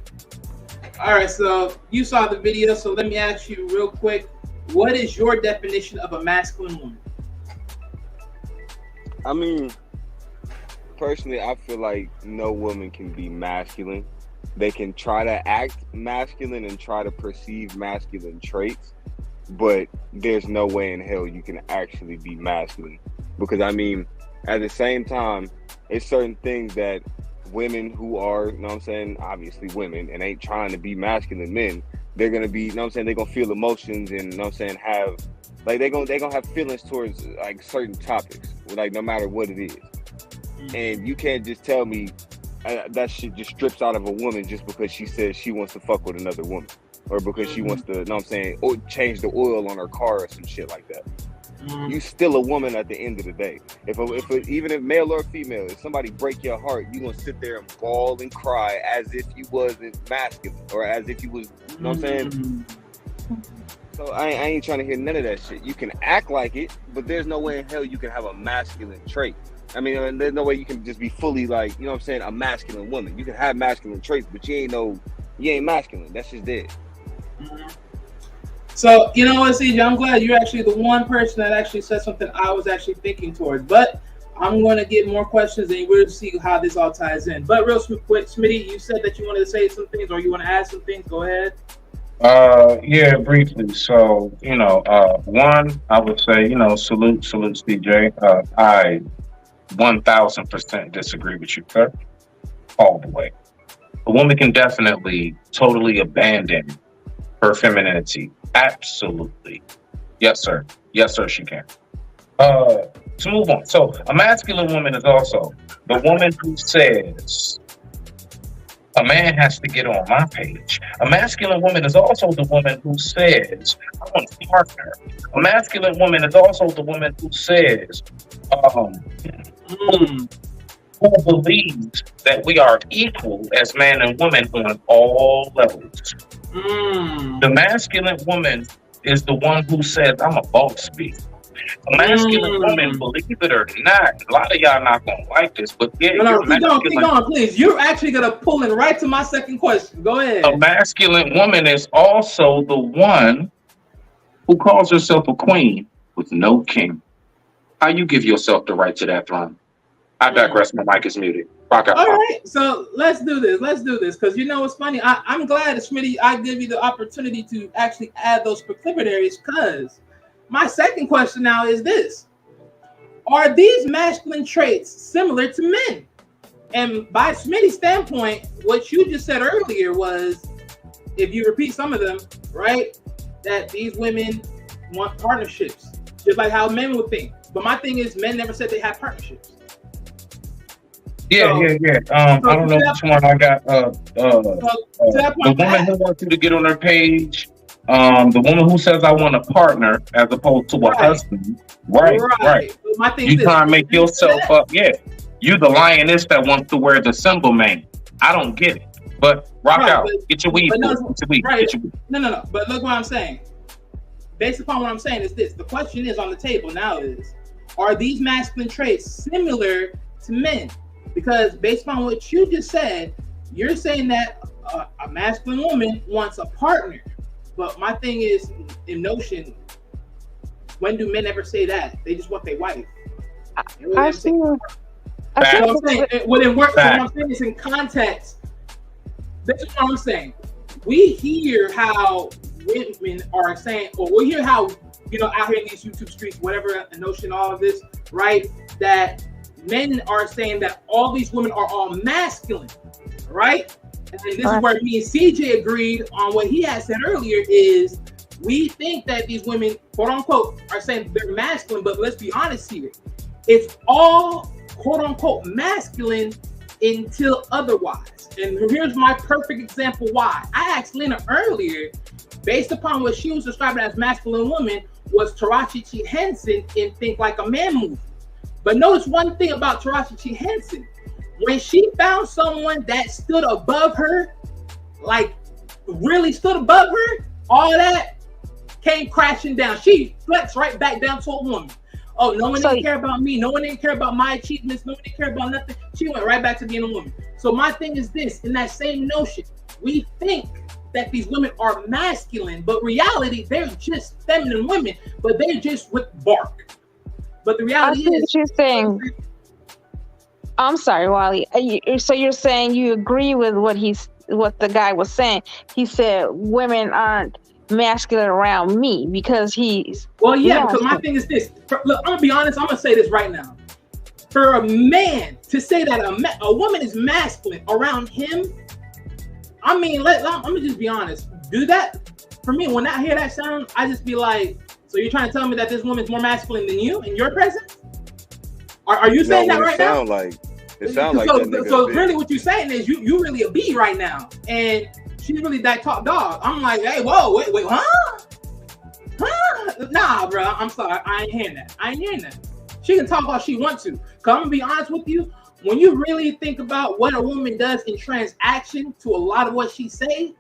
Speaker 2: All right, so you saw the video, so let me ask you real quick. What is your definition of a masculine woman?
Speaker 9: I mean, personally, I feel like no woman can be masculine. They can try to act masculine and try to perceive masculine traits, but there's no way in hell you can actually be masculine. Because, I mean, at the same time, it's certain things that women who are, you know what I'm saying, obviously women, and ain't trying to be masculine men, they're going to be, you know what I'm saying, they're going to feel emotions and, you know what I'm saying, have, like, they're going to have feelings towards, like, certain topics, like, no matter what it is. And you can't just tell me that shit just strips out of a woman just because she says she wants to fuck with another woman, or because she wants to, you know what I'm saying, or change the oil on her car or some shit like that. You still a woman at the end of the day. Even if male or female, if somebody break your heart, you gonna sit there and bawl and cry as if you wasn't masculine, or as if you was, you know what I'm saying? So I ain't trying to hear none of that shit. You can act like it, but there's no way in hell you can have a masculine trait. I mean, there's no way you can just be fully, like, you know what I'm saying, a masculine woman. You can have masculine traits, but you ain't masculine. That's just it.
Speaker 2: So, you know what, CJ, I'm glad you're actually the one person that actually said something I was actually thinking towards. But I'm going to get more questions and we'll see how this all ties in. But real quick, Smitty, you said that you wanted to say some things or you want to add some things. Go ahead.
Speaker 1: Yeah, briefly. So, one, I would say, salute CJ. I 1000% disagree with you, sir. All the way. A woman can definitely totally abandon her femininity. Absolutely. Yes, sir. Yes, sir, she can. To move on. So a masculine woman is also the woman who says a man has to get on my page. A masculine woman is also the woman who says, I want a partner. A masculine woman is also the woman who says, who believes that we are equal as man and woman on all levels. The masculine woman is the one who says, I'm a boss bitch. A masculine woman, believe it or not, a lot of y'all not gonna like this, but yeah,
Speaker 2: keep going, please. You're actually gonna pull in right to my second question. Go ahead.
Speaker 1: A masculine woman is also the one who calls herself a queen with no king. How you give yourself the right to that throne? I digress. My mic is muted. Rock out.
Speaker 2: All right, so let's do this. Because you know what's funny? I'm glad, Smitty, I give you the opportunity to actually add those proclivities, because my second question now is this. Are these masculine traits similar to men? And by Smitty's standpoint, what you just said earlier was, if you repeat some of them, right, that these women want partnerships, just like how men would think. But my thing is, men never said they had partnerships.
Speaker 1: Yeah. I don't know which one I got. The woman who wants you to get on her page. The woman who says I want a partner as opposed to a husband. Right.
Speaker 2: My thing
Speaker 1: you trying to make yourself up. Yeah. You the lioness that wants to wear the symbol man. I don't get it. But rock out. Get your weave.
Speaker 2: No. But look what I'm saying. Based upon what I'm saying is this. The question is on the table now is, are these masculine traits similar to men? Because based on what you just said, you're saying that a masculine woman wants a partner. But my thing is, in notion, when do men ever say that? They just want their wife.
Speaker 4: I see.
Speaker 2: What I'm saying, when it works, what I'm saying is in context. This is what I'm saying. We hear how women are saying, or we hear how, out here in these YouTube streets, whatever, the notion, all of this, right? That men are saying that all these women are all masculine, right? And this is where me and CJ agreed on what he had said earlier is we think that these women, quote unquote, are saying they're masculine, but let's be honest here. It's all quote unquote masculine until otherwise. And here's my perfect example why. I asked Lena earlier, based upon what she was describing as masculine woman, was Taraji P. Henson in Think Like a Man movie. But notice one thing about Taraji P. Henson. When she found someone that stood above her, like really stood above her, all that, came crashing down. She flexed right back down to a woman. Oh, no one didn't care about me. No one didn't care about my achievements. No one didn't care about nothing. She went right back to being a woman. So my thing is this, in that same notion, we think that these women are masculine, but reality, they're just feminine women, but they're just with bark. But the reality is,
Speaker 4: what you're saying. I'm sorry, Wally. So you're saying you agree with what the guy was saying? He said women aren't masculine around me because he's.
Speaker 2: Well, yeah, because my thing is this. Look, I'm gonna be honest. I'm gonna say this right now. For a man to say that a woman is masculine around him, I mean, I'm gonna just be honest. Do that for me. When I hear that sound, I just be like, so you're trying to tell me that this woman's more masculine than you in your presence? Are you saying that right now?
Speaker 9: It sounds like
Speaker 2: so,
Speaker 9: that nigga.
Speaker 2: So really, what you're saying is you really a B right now, and she's really that top dog. I'm like, hey, whoa, wait, huh? Nah, bro. I'm sorry. I ain't hearing that. She can talk all she wants to. Cause I'm gonna be honest with you. When you really think about what a woman does in transaction to a lot of what she say,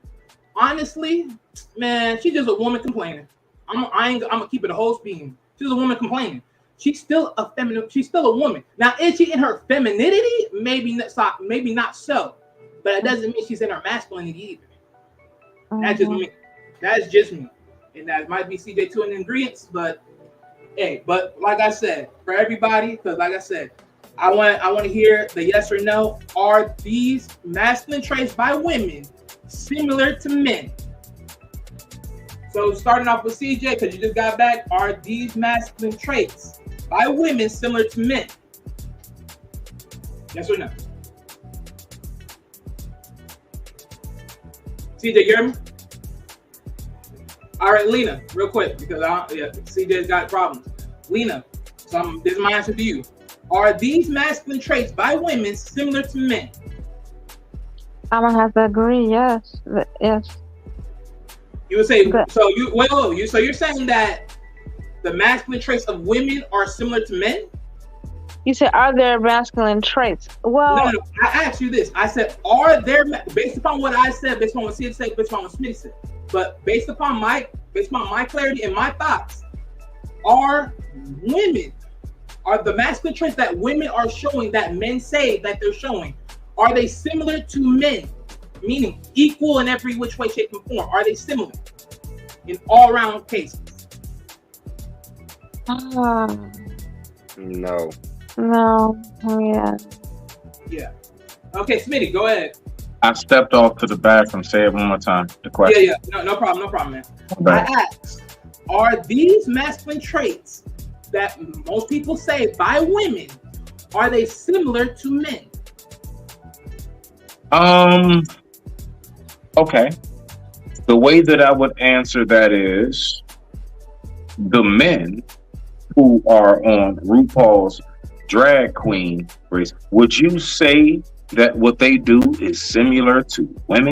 Speaker 2: honestly, man, she's just a woman complaining. I'm gonna keep it a whole speed. She's a woman complaining. She's still a feminine. She's still a woman. Now, is she in her femininity? Maybe not so. But it doesn't mean she's in her masculinity either. That's just me. That's just me. And that might be CJ2 in ingredients, but hey, but like I said, for everybody, because like I said, I want to hear the yes or no. Are these masculine traits by women similar to men? So starting off with CJ, because you just got back, are these masculine traits by women similar to men? Yes or no? CJ, you hear me? All right, Lena, real quick, because CJ's got problems. Lena, this is my answer to you. Are these masculine traits by women similar to men?
Speaker 4: I'm gonna have to agree. Yes.
Speaker 2: You would say so. So you're saying that the masculine traits of women are similar to men?
Speaker 4: You said, are there masculine traits? Well,
Speaker 2: no. I asked you this. I said, are there, based upon what I said, based on what CJ said, based on what Smitty said, but based upon my clarity and my thoughts, are the masculine traits that women are showing that men say that they're showing, are they similar to men? Meaning equal in every which way, shape, and form. Are they similar in all round cases?
Speaker 9: No.
Speaker 4: Yeah.
Speaker 2: Yeah. Okay, Smitty, go ahead.
Speaker 1: I stepped off to the bathroom. Say it one more time. The question.
Speaker 2: Yeah. No problem, man. I asked, are these masculine traits that most people say by women, are they similar to men?
Speaker 1: Okay. The way that I would answer that is the men who are on RuPaul's Drag Queen race. Would you say that what they do is similar to women?